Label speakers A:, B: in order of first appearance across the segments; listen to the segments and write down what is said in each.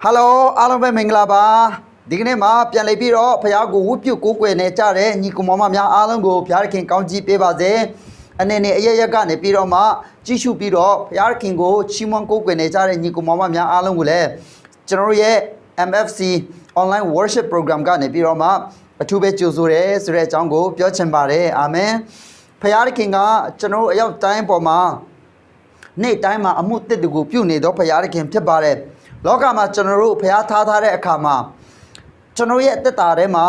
A: ฮัลโหลအားလုံးပဲမင်္ဂလာပါဒီကနေ့မှာပြန်လည်ပြီးတော့ဖခင်ကိုဝတ်ပြုကိုးကွယ်နေကြတဲ့ညီကောင်မများအားလုံးကိုဖခင်ကောင်းကြီးပေးပါစေအနေနဲ့အရရက်ကနေပြီးတော့မှကြည့်ရှုပြီးတော့ဖခင်ကိုချီးမွမ်းကိုးကွယ်နေကြတဲ့ညီကောင်မများအားလုံးကိုလည်းကျွန်တော်ရဲ့ MFC online worship program ကနေပြီးတော့မှအထူးပဲကြိုဆိုတယ်ဆိုတဲ့အကြောင်းကိုပြောချင်ပါတယ်အာမင်ဖခင်ကကျွန်တော်အရောက်တိုင်းပေါ်မှာနေ့တိုင်းမှာအမှုတစ်တူကိုပြုနေတော့ဖခင်ဖြစ်ပါတယ်လောကမှာကျွန်တော်တို့ဖျားထားတဲ့အခါမှာကျွန်တော်ရဲ့အသက်တာထဲမှာ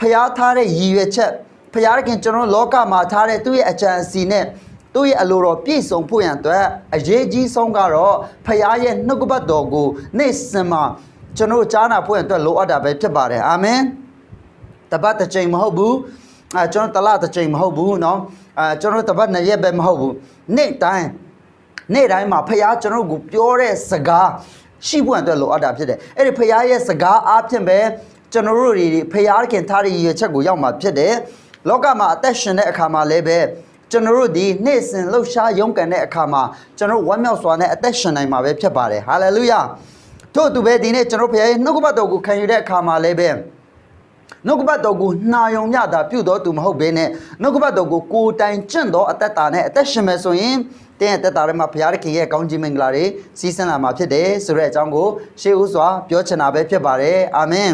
A: ဖျားထားတဲ့ရည်ရွယ်ချက်ဖျားခင်ကျွန်တော်လောကမှာထားတဲ့သူ့ရဲ့အကြံအစီနဲ့သူ့ရဲ့အလိုတော်ပြည့်စုံဖို့ရန်အတွက်အရေးကြီးဆုံးကတော့ဖျားရဲ့နှုတ်ကပတ်တော်ကိုနေ့စဉ်မှာကျွန်တော်ကြားနာဖို့ရန်အတွက်လိုအပ်တာပဲဖြစ်ပါတယ်အာမင်တပတ်တစ်ချိန်မဟုတ်ဘူးကျွန်တော်တလတစ်ချိန်မဟုတ်ဘူးเนาะကျွန်တော်တပတ်နှစ်ရက်ပဲမဟုတ်ဘူးနေ့တိုင်းမှာဖျားကျွန်တော်ကိုပြောတဲ့စကားရှိဖို့အတွက်လိုအပ်တာဖြစ်တယ်အဲ့ဒီဖခင်ရဲ့စကားအားဖြင့်ပဲကျွန်တော်တို့တွေဖခင်ထားတဲ့ရည်ရွယ်ချက်ကိုရောက်မှာဖြစ်တယ်လောကမှာအသက်ရှင်တဲ့အခါမှာလည်းပဲကျွန်တော်တို့ဒီနေ့စဉ်လှုပ်ရှားရုန်းကန်တဲ့အခါမှာကျွန်တော်ဝမ်းမြောက်စွာနဲ့အသက်ရှင်နိုင်မှာပဲဖြစ်ပါတယ်ဟာလေလုယာထို့သူပဲဒီနေ့ကျွန်တော်ဖခင်ရဲ့နှုတ်ကပတ်တော်ကိုခံယူတဲ့အခါမှာလည်းပဲနှုတ်ကပတ်တော်ကိုနှာယုံညတာပြုတော်သူမဟုတ်ဘဲနဲ့နှုတ်ကပတ်တော်ကိုကိုယ်တိုင်ကျင့်တော်အသက်တာနဲ့အသက်ရှင်မယ်ဆိုရင်တဲ့တက်တာထဲမှာဘုရားခင်ရဲ့ကောင်းကြီးမင်္ဂလာတွေစီးဆင်းလာမှာဖြစ်တယ်ဆိုတဲ့အကြောင်းကိုရှေးဥစွာပြောချင်တာပဲဖြစ်ပါတယ်အာမင်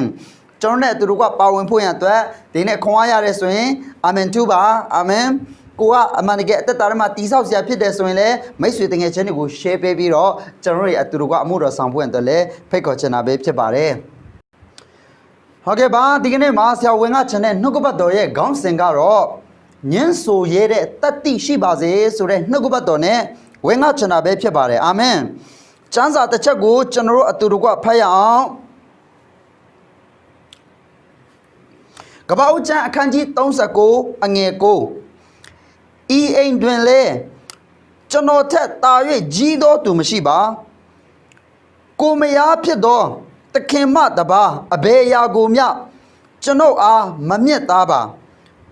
A: ကျွန်တော်နဲ့သူတို့ကပါဝင်ဖို့ရန်အတွက်ဒီနေ့ခွန်အားရတယ်ဆိုရင်အာမင်တူပါအာမင်ကိုကအမှန်တကယ်အသက်တာထဲမှာတိဆောက်စရာဖြစ်တယ်ဆိုရင်လည်းမိတ်ဆွေတငယ်ချင်းတွေကို share ပေးပြီးတော့ကျွန်တော်တို့ရဲ့သူတို့ကအမှုတော်ဆောင်ဖို့ရန်အတွက်လည်းဖိတ်ခေါ်ချင်တာပဲဖြစ်ပါတယ်ဟုတ်ကဲ့ပါဒီကနေ့မှာဆရာဝင်ကချင်တဲ့နှုတ်ကပတ်တော်ရဲ့ခေါင်းစဉ်ကတော့ညင်းဆိုရဲတဲ့တတ္တိရှိပါစေဆိုတဲ့နှုတ်ကပတ်တော်နဲ့ဝင်ငါချင်တာပဲဖြစ်ပါတယ်အာမင်ကျမ်းစာတစ်ချက်ကိုကျွန်တော်တို့အတူတူကဖတ်ရအောင်ကပ္ပဦးကျမ်းအခန်းကြီး39အငယ်9ဤအိမ်တွင်လေကျွန်တော်ထက်တာ၍ကြီးသောသူမရှိပါကိုမယားဖြစ်သောသခင်မတပါအဘေရာကိုမြကျွန်ုပ်အားမမြတ်သားပါ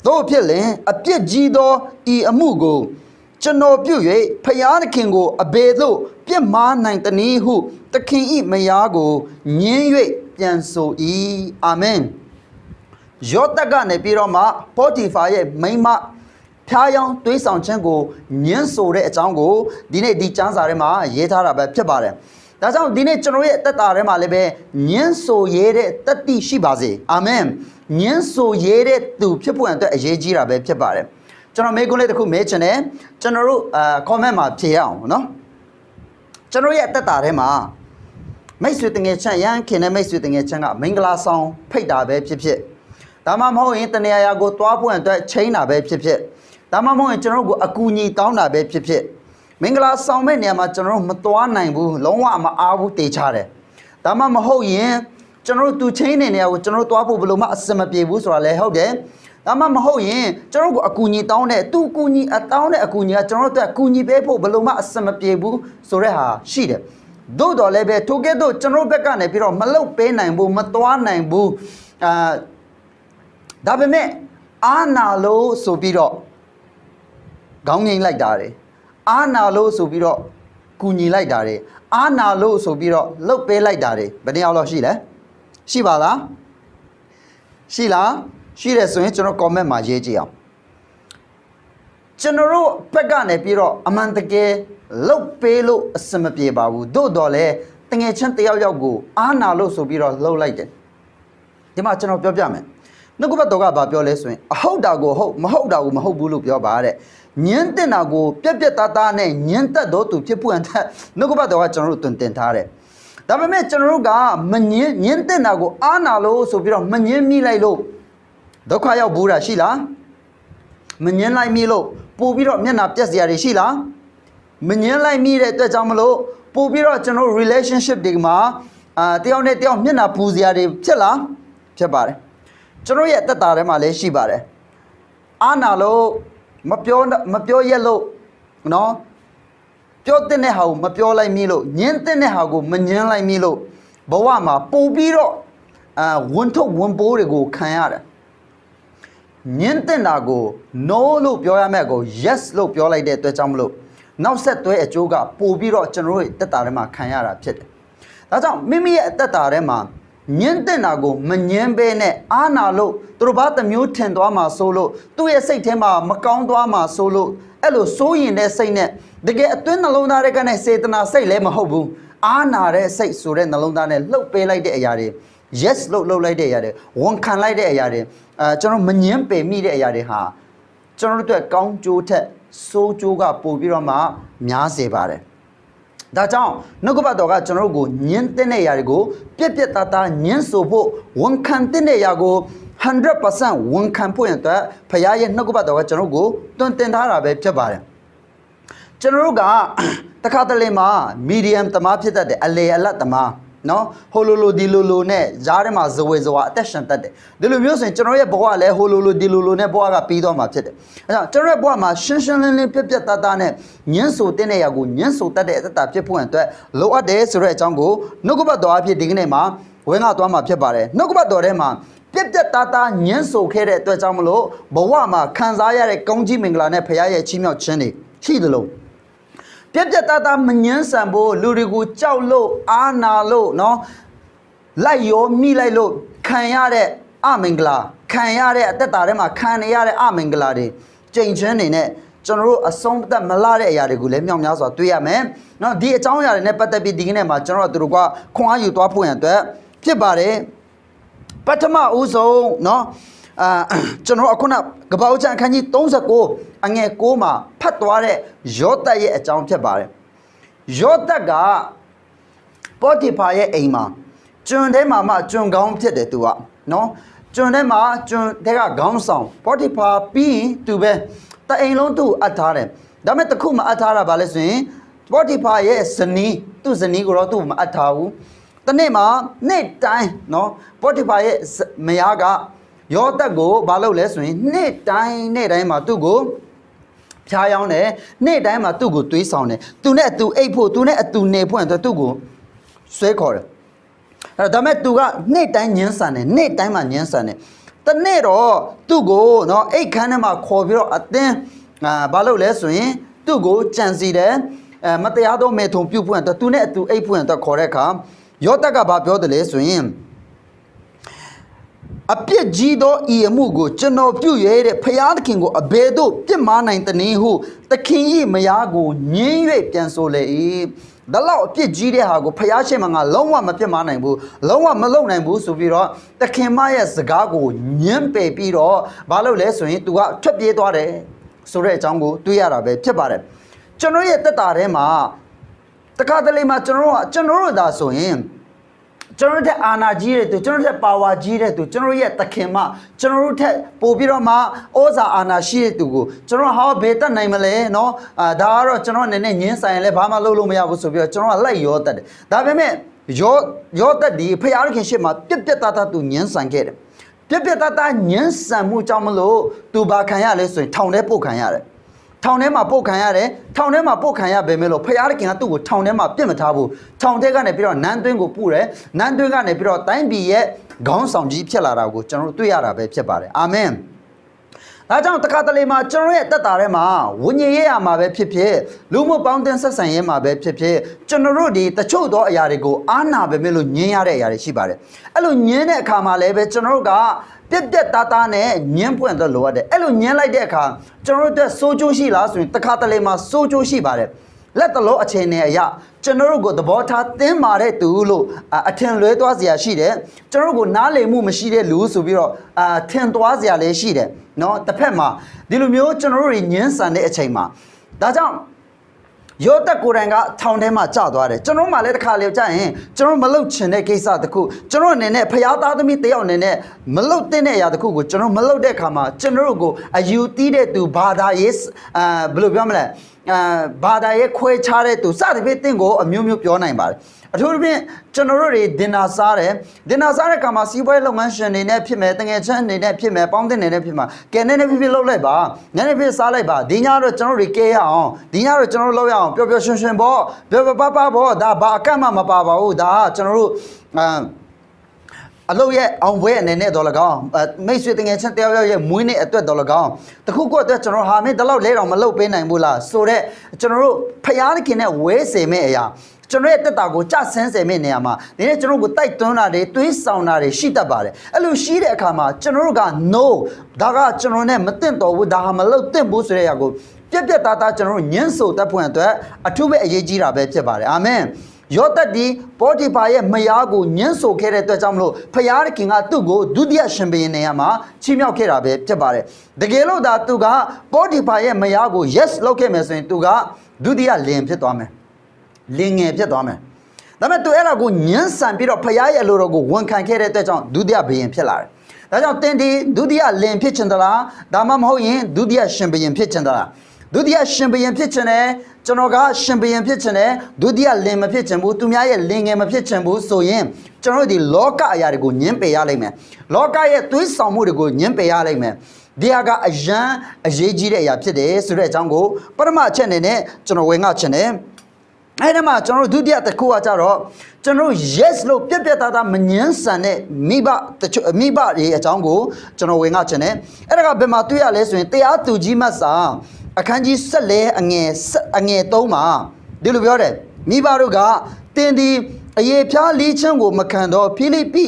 A: တို့ဖြစ်လင်အပြစ်ကြီးသောဤအမှုကိုကျွန်တော်ပြု၍ဖယားသခင်ကိုအဘေသို့ပြစ်မှားနိုင်တနည်းဟုသခင်ဤမယားကိုညင်း၍ပြန်ဆို၏အာမင်ယောသတ်ကနေပြီးတော့မှပေါတီဖာရဲ့မိန်းမဖျားယောင်းတွေးဆောင်ခြင်းကိုညင်းဆိုတဲ့အကြောင်းကိုဒီနေ့ဒီကျမ်းစာထဲမှာရေးထားတာပဲဖြစ်ပါတယ်ဒါကြောင့်ဒီနေ့ကျွန်တော်ရဲ့အသက်တာထဲမှာလည်းပဲညင်းဆိုရဲတဲ့တတ္တိရှိပါစေအာမင်ညင်းဆိုရဲတဲ့သူဖြစ်ဖို့အတွက်အရေးကြီးတာပဲဖြစ်ပါတယ်ကျွန်တော်မေးခွန်းလေးတစ်ခုမေးချင်တယ်ကျွန်တော်တို့comment မှာဖြေရအောင်နော်ကျွန်တော်ရဲ့အသက်တာထဲမှာမိတ်ဆွေတငယ်ချင်းရန်ခင်တဲ့မိတ်ဆွေတငယ်ချင်းကမင်္ဂလာဆောင်ဖိတ်တာပဲဖြစ်ဖြစ်ဒါမှမဟုတ်ရင်တနေရာကိုသွားဖို့အတွက်ချိန်တာပဲဖြစ်ဖြစ်ဒါမှမဟုတ်ရင်ကျွန်တော်တို့ကိုအကူအညီတောင်းတာပဲဖြစ်ဖြစ်မင်္ဂလာဆောင်မဲ့နေရာမှာကျွန်တော်တို့မသွားနိုင်ဘူးလုံးဝမအားဘူးတေချတယ်ဒါမှမဟုတ်ရင်ကျွန်တော်တို့သူချင်းနေနေရာကိုကျွန်တော်တို့သွားဖို့ဘယ်လိုမှအဆင်မပြေဘူးဆိုတာလည်းဟုတ်တယ်ဒါမှမဟုတ်ရင်ကျွန်တော်တို့အကူအညီတောင်းတဲ့သူအကူအညီတောင်းတဲ့အကူအညီကကျွန်တော်တို့အတွက်အကူအညီပေးဖို့ဘယ်လိုမှအဆင်မပြေဘူးဆိုတဲ့ဟာရှိတယ်သို့တော်လည်းပဲထိုကဲ့သို့ကျွန်တော်တို့ဘက်ကနေပြီးတော့မလုပ်ပေးနိုင်ဘူးမသွားနိုင်ဘူးဒါပေမဲ့အာနာလို့ဆိုပြီးတော့ခေါင်းငိမ့်လိုက်တာတယ်အာနာလို့ဆိုပြီးတော့ကူညီလိုက်တာတယ်အာနာလို့ဆိုပြီးတော့လှုပ်ပေးလိုက်တာတယ်ဘယ်နှယောက်လောက်ရှိလဲရှိပါလားရှိလားရှိတယ်ဆိုရင်ကျွန်တော် comment မှာရေးကြည့်အောင်ကျွန်တော်တို့ဘက်ကနေပြီးတော့အမှန်တကယ်လှုပ်ပေးလို့အဆင်မပြေပါဘူးသို့တော်လဲတငယ်ချင်းတယောက်ယောက်ကိုအာနာလို့ဆိုပြီးတော့လှုပ်လိုက်တယ်ဒီမှာကျွန်တော်ပြောပြမယ်နှုတ်ကပတ်တော်ကဘာပြောလဲဆိုရင်အဟုတ်တာကိုဟုတ်မဟုတ်တာကိုမဟုတ်ဘူးလို့ပြောပါတဲ့ညင်းတဲ့နာကိုပြက်ပြက်သားသားနဲ့ညင်းသက်တော်သူဖြစ်ဖို့အတွက်နှုတ်ကပတ်တော်ကကျွန်တော်တို့တွင်တင်ထားတယ်ဒါပေမဲ့ကျွန်တော်တို့ကမညင်းတဲ့နာကိုအာနာလို့ဆိုပြီးတော့မညင်းမိလိုက်လို့ဒုက္ခရောက်ဘူးတာရှိလားမညင်းလိုက်မိလို့ပို့ပြီးတော့မျက်နှာပြက်စရာတွေရှိလားမညင်းလိုက်မိတဲ့အတွက်ကြောင့်မလို့ပို့ပြီးတော့ကျွန်တော် relationship တွေမှာတယောက်နဲ့တယောက်မျက်နှာပူစရာတွေဖြစ်လားဖြစ်ပါတယ်ကျွန်တော်ရဲ့အသက်တာထဲမှာလည်းရှိပါတယ်အာနာလို့မပြောရက်လို့နော်ပြောတဲ့ဟာကိုမပြောလိုက်မိလို့ညင်းတဲ့ဟာကိုမညင်းလိုက်မိလို့ဘဝမှာပို့ပြီးတော့ဝန်ထုတ်ဝန်ပိုးတွေကိုခံရတယ်ညင်းတဲ့တာကို no လို့ပြောရမယ့်ကို yes လို့ပြောလိုက်တဲ့အတွက်ကြောင့်မလို့နောက်ဆက်တွဲအကျိုးကပို့ပြီးတော့ကျွန်တော်တို့တက်တာထဲမှာခံရတာဖြစ်တယ် ဒါကြောင့်မိမိရဲ့အသက်တာထဲမှာညှင်းတဲ့နာကိုမညှင်းပဲနဲ့အာနာလို့သူတို့ဘာတစ်မျိုးထင်သွားမှာဆိုလို့သူ့ရဲ့စိတ်ထဲမှာမကောင်းသွားမှာဆိုလို့အဲ့လိုစိုးရင်တဲ့စိတ်နဲ့တကယ်အတွင်းနှလုံးသားတွေကနဲ့စေတနာစိတ်လည်းမဟုတ်ဘူးအာနာတဲ့စိတ်ဆိုတဲ့နှလုံးသားနဲ့လှုပ်ပေးလိုက်တဲ့အရာတွေ yes လှုပ်လိုက်တဲ့အရာတွေဝန်ခံလိုက်တဲ့အရာတွေကျွန်တော်မငင်းပယ်မိတဲ့အရာတွေဟာကျွန်တော်တို့အတွက်ကောင်းကျိုးထက်ဆိုးကျိုးကပိုပြီးတော့မှများစေပါတယ်ဒါကြောင့်နှုတ်ကပတ်တော်ကကျွန်တော်တို့ကိုညှင်းတဲ့နေရာတွေကိုပြက်ပြက်သားသားညှင်းဆိုဖို့ဝန်ခံတဲ့နေရာကို 100% ဝန်ခံဖို့ရတဲ့ဖခင်ရဲ့နှုတ်ကပတ်တော်ကကျွန်တော်တို့ကိုတွင်တင်ထားတာပဲဖြစ်ပါတယ်ကျွန်တော်တို့ကတခါတလေမှာ medium သမားဖြစ်တတ်တယ်အလေအလတ်သမားနော်ဟိုလိုဒီလိုနဲ့ဈားထဲမှာဇဝေဇဝါအသက်ရှင်တတ်တယ်ဒီလိုမျိုးဆိုရင်ကျွန်တော်ရဲ့ဘဝကလည်းဟိုလိုဒီလိုနဲ့ဘဝကပြီးသွားမှာဖြစ်တယ်အဲကြောင့်ကျွန်တော်ရဲ့ဘဝမှာရှင်းရှင်းလင်းလင်းပြက်ပြက်သားသားနဲ့ညှင်းဆိုတဲ့နေရာကိုညှင်းဆိုတတ်တဲ့အသက်တာဖြစ်ဖို့အတွက်လိုအပ်တယ်ဆိုတဲ့အကြောင်းကိုနှုတ်ကပတ်တော်အဖြစ်ဒီကနေ့မှာဝင်ငါသွားမှာဖြစ်ပါတယ်နှုတ်ကပတ်တော်ထဲမှာပြက်ပြက်သားသားညှင်းဆိုခဲ့တဲ့အတွက်ကြောင့်မလို့ဘဝမှာခံစားရတဲ့ကောင်းကြီးမင်္ဂလာနဲ့ဖခင်ရဲ့ချီးမြှောက်ခြင်းတွေရှိသလိုပြက်ပြက်သားသားမငင်းဆန်ဖို့လူတွေကိုကြောက်လို့အာနာလို့နော်လိုက်ရောမိလိုက်လို့ခံရတဲ့အမင်္ဂလာခံရတဲ့အသက်တာထဲမှာခံရတဲ့အမင်္ဂလာတွေကြိမ်ချင်းနေနဲ့ကျွန်တော်တို့အဆုံးသက်မလာတဲ့အရာတွေကိုလည်းမြောက်များစွာတွေ့ရမယ်နော်ဒီအကြောင်းအရာတွေနဲ့ပတ်သက်ပြီးဒီကနေ့မှာကျွန်တော်တို့ကခွန်အားယူသွားဖို့ရန်အတွက်ဖြစ်ပါတယ်ပထမဦးဆုံးနော်ကျွန်တော်အခုနကပ္ပဦးချန်အခန်းကြီး39အငယ်6မှာဖတ်သွားတဲ့ယောသတ်ရဲ့အကြောင်းဖြစ်ပါတယ်ယောသတ်ကပေါတိဖာရဲ့အိမ်မှာကျွန်ထဲမှာကျွန်ကောင်းဖြစ်တယ်သူကနော်ကျွန်ထဲမှာကျွန်တဲ့ကခေါင်းဆောင်ပေါတိဖာပြီးရင်သူပဲတအိမ်လုံးသူ့အပ်ထားတယ်ဒါပေမဲ့တခုမှအပ်ထားတာပါလဲဆိုရင်ပေါတိဖာရဲ့ဇနီးသူ့ဇနီးကိုတော့သူ့မအပ်ထားဘူးတနေ့မှာနေ့တိုင်းနော်ပေါတိဖာရဲ့မယားကယောသတ်ကိုဘာလုပ်လဲဆိုရင်နေ့တိုင်းမှာသူ့ကိုဖျားယောင်းတယ်နေ့တိုင်းမှာသူ့ကိုတွေးဆောင်တယ်သူနဲ့အတူအိပ်ဖို့သူနဲ့အတူနေဖို့အတွက်သူ့ကိုဆွဲခေါ်တယ်အဲ့ဒါမဲ့သူကနေ့တိုင်းညှင်းဆန်တယ်နေ့တိုင်းမှာညှင်းဆန်တယ်တနေ့တော့သူ့ကိုနော်အိတ်ခမ်းထဲမှာခေါ်ပြီးတော့အတင်းဘာလုပ်လဲဆိုရင်သူ့ကိုကြံစီတယ်မတရားသောမေထုံပြုတ်ဖို့အတွက်သူနဲ့အတူအိပ်ဖို့အတွက်ခေါ်တဲ့အခါယောသတ်ကဘာပြောတယ်လဲဆိုရင်အပြစ်ကြီးသောဤအမှုကိုကျွန်တော်ပြုရတဲ့ဖျားသခင်ကိုအဘယ်သို့ပြစ်မှားနိုင်သနည်းဟုသခင်၏မယားကိုညင်း၍ပြန်ဆိုလေ၏ဒါလောက်အပြစ်ကြီးတဲ့ဟာကိုဖျားရှင်မှာငါလုံးဝမပြစ်မှားနိုင်ဘူးလုံးဝမလုပ်နိုင်ဘူးဆိုပြီးတော့သခင်မရဲ့စကားကိုညှင်းပယ်ပြီးတော့ဘာလုပ်လဲဆိုရင်သူကထွက်ပြေးသွားတယ်ဆိုတဲ့အကြောင်းကိုတွေးရတာပဲဖြစ်ပါတယ်ကျွန်တော်ရဲ့တက်တာထဲမှာတခါတလေမှာကျွန်တော်တို့ဒါဆိုရင်ကျွန်တော်တို့အာနာကြီးတဲ့သူကျွန်တော်တို့ပါဝါကြီးတဲ့သူကျွန်တော်ရဲ့သခင်မကျွန်တော်တို့ထက်ပို့ပြီးတော့မှဩဇာအာနာရှိတဲ့သူကိုကျွန်တော်ဟာဘယ်တတ်နိုင်မလဲเนาะဒါကတော့ကျွန်တော်အနေနဲ့ညင်းဆိုင်လဲဘာမှလုပ်လို့မရဘူးဆိုပြီးတော့ကျွန်တော်ကလိုက်ရောတတ်တယ်ဒါပေမဲ့ရောတတ်ဒီဖယားခင်ရှေ့မှာပြက်ပြက်သားသားသူညင်းဆိုင်ခဲ့တယ်ပြက်ပြက်သားသားညင်းဆန်မှုကြောင့်မလို့သူဘာခံရလဲဆိုရင်ထောင်ထဲပို့ခံရတယ်ထောင်ထဲမှာပို့ခံရတယ်ထောင်ထဲမှာပို့ခံရပေမဲ့လို့ဖယားခင်ကသူ့ကိုထောင်ထဲမှာပြစ်မထားဘူးထောင်ထဲကနေပြီးတော့နန်းသွင်းကိုပို့တယ်နန်းသွင်းကနေပြီးတော့တိုင်းပြည်ရဲ့ခေါင်းဆောင်ကြီးဖြစ်လာတာကိုကျွန်တော်တို့တွေ့ရတာပဲဖြစ်ပါတယ်အာမင်ဒါကြောင့်တခါတလေမှာကျွန်တော်ရဲ့တက်တာထဲမှာဝိညာဉ်ရေးရမှာပဲဖြစ်ဖြစ်လူမှုပေါင်းတင်ဆက်ဆံရေးမှာပဲဖြစ်ဖြစ်ကျွန်တော်တို့ဒီတချို့သောအရာတွေကိုအာနာပဲမဲ့လို့ညင်းရတဲ့အရာတွေရှိပါတယ်အဲ့လိုညင်းတဲ့အခါမှာလည်းပဲကျွန်တော်တို့ကပြက်ပြက်သားသားနဲ့ညင်းပွင့်တော့လိုရတယ်အဲ့လိုညင်းလိုက်တဲ့အခါကျွန်တော်တို့အတွက်စိုးကျိုးရှိလားဆိုရင်တခါတလေမှာစိုးကျိုးရှိပါတယ်လက်တလုံးအခြေအနေအရကျွန်တော်တို့ကိုသဘောထားသင်မာတဲ့သူလို့အထင်လွဲသွားစရာရှိတယ်ကျွန်တော်တို့ကိုနားလည်မှုမရှိတဲ့လူဆိုပြီးတော့ထင်သွားစရာလည်းရှိတယ်เนาะတစ်ဖက်မှာဒီလိုမျိုးကျွန်တော်တို့ညင်းဆန်တဲ့အချိန်မှာဒါကြောင့်ယောသတ်ကိုယ်တိုင်ကထောင်ထဲမှာကျသွားတယ်ကျွန်တော်မှလည်းတစ်ခါလေကြာရင်ကျွန်တော်မလုပ်ချင်တဲ့ကိစ္စတခုကျွန်တော်အနေနဲ့ဖျားသားသမီးတယောက်အနေနဲ့မလုပ်တဲ့အရာတခုကိုကျွန်တော်မလုပ်တဲ့အခါမှာကျွန်တော်တို့ကိုအယူတီးတဲ့သူဘာသာရေးဘယ်လိုပြောမလဲဘာသာရေးခွဲခြားတဲ့သူစသဖြင့်တင့်ကိုအမျိုးမျိုးပြောနိုင်ပါတယ်အထူးသဖြင့်ကျွန်တော်တို့တွေဒင်နာစားတယ်ဒင်နာစားတဲ့အခါမှာစီးပွားရေးလုပ်ငန်းရှင်တွေနဲ့ဖြစ်မယ်တငယ်ချင်းတွေနဲ့ဖြစ်မယ်ပေါင်းတင်တွေနဲ့ဖြစ်မှာကဲနဲ့ဖြစ်လုပ်လိုက်ပါနည်းနည်းဖြစ်စားလိုက်ပါဒီညတော့ကျွန်တော်တို့တွေကဲရအောင်ဒီညတော့ကျွန်တော်တို့လုပ်ရအောင်ပျော်ပျော်ရွှင်ရွှင်ပေါ့ပျော်ပျော်ပါပါပေါ့ဒါဘာအကန့်မှမပါပါဘူးဒါကကျွန်တော်တို့အလုပ်ရဲ့အောင်ပွဲအနေနဲ့တော့၎င်းမိတ်ဆွေတငယ်ချင်းတယောက်ရဲ့မွေးနေ့အတွက်တော့၎င်းတခုခုအတွက်ကျွန်တော်ဟာမင်းဒီလောက်လဲတော့မလုပ်ပေးနိုင်ဘူးလားဆိုတော့ကျွန်တော်တို့ဖျားခင်နဲ့ဝဲစေမဲ့အရာ ကျွန်တော်ရဲ့တက်တာကိုကြဆန်းစေမဲ့နေရာမှာဒီနေ့ကျွန်တော်ကိုတိုက်တွန်းတာတွေတွေးဆောင်တာတွေရှိတတ်ပါတယ်အဲ့လိုရှိတဲ့အခါမှာကျွန်တော်တို့က no ဒါကကျွန်တော်နဲ့မသင့်တော်ဘူးဒါဟာမလုပ်သင့်ဘူးဆိုတဲ့အရာကိုပြက်ပြက်သားသားကျွန်တော်တို့ညှင်းဆိုတတ်ဖို့အတွက်အထူးပဲအရေးကြီးတာပဲဖြစ်ပါတယ်အာမင်ယောသတ်ဒီပေါတိဖာရဲ့မယားကိုညှင်းဆိုခဲ့တဲ့အတွက်ကြောင့်မလို့ဖယားခင်ကသူ့ကိုဒုတိယရှင်ဘုရင်နေရာမှာချီးမြှောက်ခဲ့တာပဲဖြစ်ပါတယ်တကယ်လို့ဒါသူကပေါတိဖာရဲ့မယားကို yes လုပ်ခဲ့မယ်ဆိုရင်သူကဒုတိယလင်ဖြစ်သွားမယ်လင်ငယ်ဖြစ်သွားမယ်ဒါပေမဲ့သူအဲ့ဒါကိုညှင်းဆန်ပြီးတော့ဖယားရဲ့အလိုတော်ကိုဝန်ခံခဲ့တဲ့အတွက်ကြောင့်ဒုတိယဘုရင်ဖြစ်လာတယ်ဒါကြောင့်သင်ဒီဒုတိယလင်ဖြစ်ချင်သလားဒါမှမဟုတ်ရင်ဒုတိယရှင်ဘုရင်ဖြစ်ချင်သလားဒုတိယရှင်ဘုရင်ဖြစ်ချင်တယ်ကျွန်တော်ကရှင်ဘုရင်ဖြစ်ချင်တယ်ဒုတိယလင်မဖြစ်ချင်ဘူးသူများရဲ့လင်ငယ်မဖြစ်ချင်ဘူးဆိုရင်ကျွန်တော်တို့ဒီလောကအရာတွေကိုညှင်းပယ်ရလိမ့်မယ်လောကရဲ့သွေးဆောင်မှုတွေကိုညှင်းပယ်ရလိမ့်မယ်ဒီဟာကအရန်အရေးကြီးတဲ့အရာဖြစ်တယ်ဆိုတဲ့အကြောင်းကိုပထမအချက်အနေနဲ့ကျွန်တော်ဝင်ငှချင်တယ်အဲ့ဒီမှာကျွန်တော်တို့ဒုတိယတစ်ခုကကြတော့ကျွန်တော် yes လို့ပြက်ပြက်သားသားမငင်းဆန်တဲ့မိဘတွေအကြောင်းကိုကျွန်တော်ဝင်ငှချင်တယ်အဲ့ဒါကဘယ်မှာတွေ့ရလဲဆိုရင်တရားသူကြီးမတ်စာအခန်းကြီး14အငယ်3မှာဒီလိုပြောတယ်မိဘတို့ကတင်ဒီအယေဖျားလီးချမ်းကိုမခံတော့ဖိလိတိ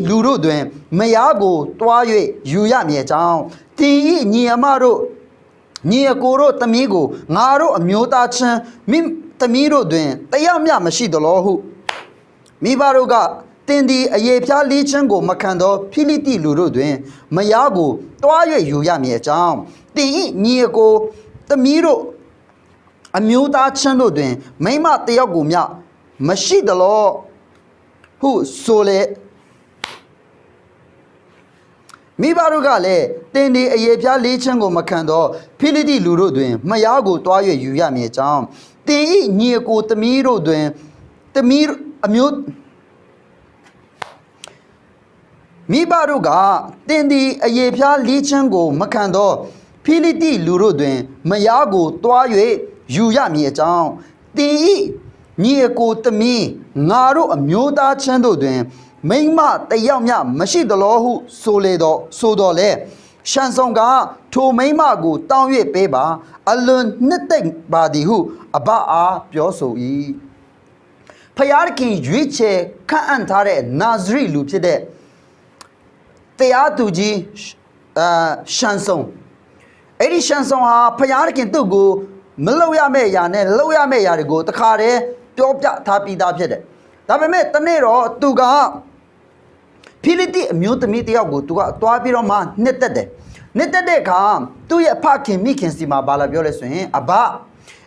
A: လူတို့တွင်မယားကိုတွား၍ယူရမည်အကြောင်းတင်ဤညီအမတို့ညီအကိုတို့သမီးကိုငါတို့အမျိုးသားချင်းမိသမီးတို့တွင်တရားမျှမရှိသလိုဟုမိဘတို့ကတင်ဒီအယေဖျားလီးချမ်းကိုမခံတော့ဖိလိတိလူတို့တွင်မယားကိုတွား၍ယူရမည်အကြောင်းတင်ဤညီအကိုသမီးတို့အမျိုးသားချင်းတို့တွင်မိမတယောက်ကိုမျှမရှိသလိုဟုဆိုလေမိဘတို့ကလည်းတင်ဒီအယေဖျားလေးချင်းကိုမခံတော့ဖိလိတိလူတို့တွင်မယားကိုတွား၍ယူရမည်အကြောင်းတင်ဤညီအကိုသမီးတို့တွင်သမီးအမျိုးမိဘတို့ကတင်ဒီအယေဖျားလေးချင်းကိုမခံတော့ဖိလိတိလူတို့တွင်မယားကိုတွား၍ယူရမည်အကြောင်းတင်ဤညီအကိုသမီးငါတို့အမျိုးသားချင်းတို့တွင်မိမတယောက်မျှမရှိသလိုဟုဆိုတော်လေရှန်ဆောင်ကထိုမိမကိုတောင်း၍ပေးပါအလွန်နှစ်သိမ့်ပါသည်ဟုအဘအားပြောဆို၏ဖယားခင်ရွေးချယ်ခန့်အပ်ထားတဲ့နာဇရိလူဖြစ်တဲ့တရားသူကြီးရှန်ဆောင်အဲ့ဒီရှန်ဆောင်ဟာဖယားခင်သူ့ကိုမလောက်ရမယ့်အရာနဲ့လောက်ရမယ့်အရာတွေကိုတခါတည်းပြောပြထားပြီးသားဖြစ်တယ်ဒါပေမဲ့တနေ့တော့သူကဖိလိတိအမျိုးသမီးတယောက်ကိုသူကတွားပြီးတော့မှနှစ်သက်တယ်နှစ်သက်တဲ့အခါသူ့ရဲ့ဖခင်မိခင်စီမှာဘာလာပြောလဲဆိုရင်အဘ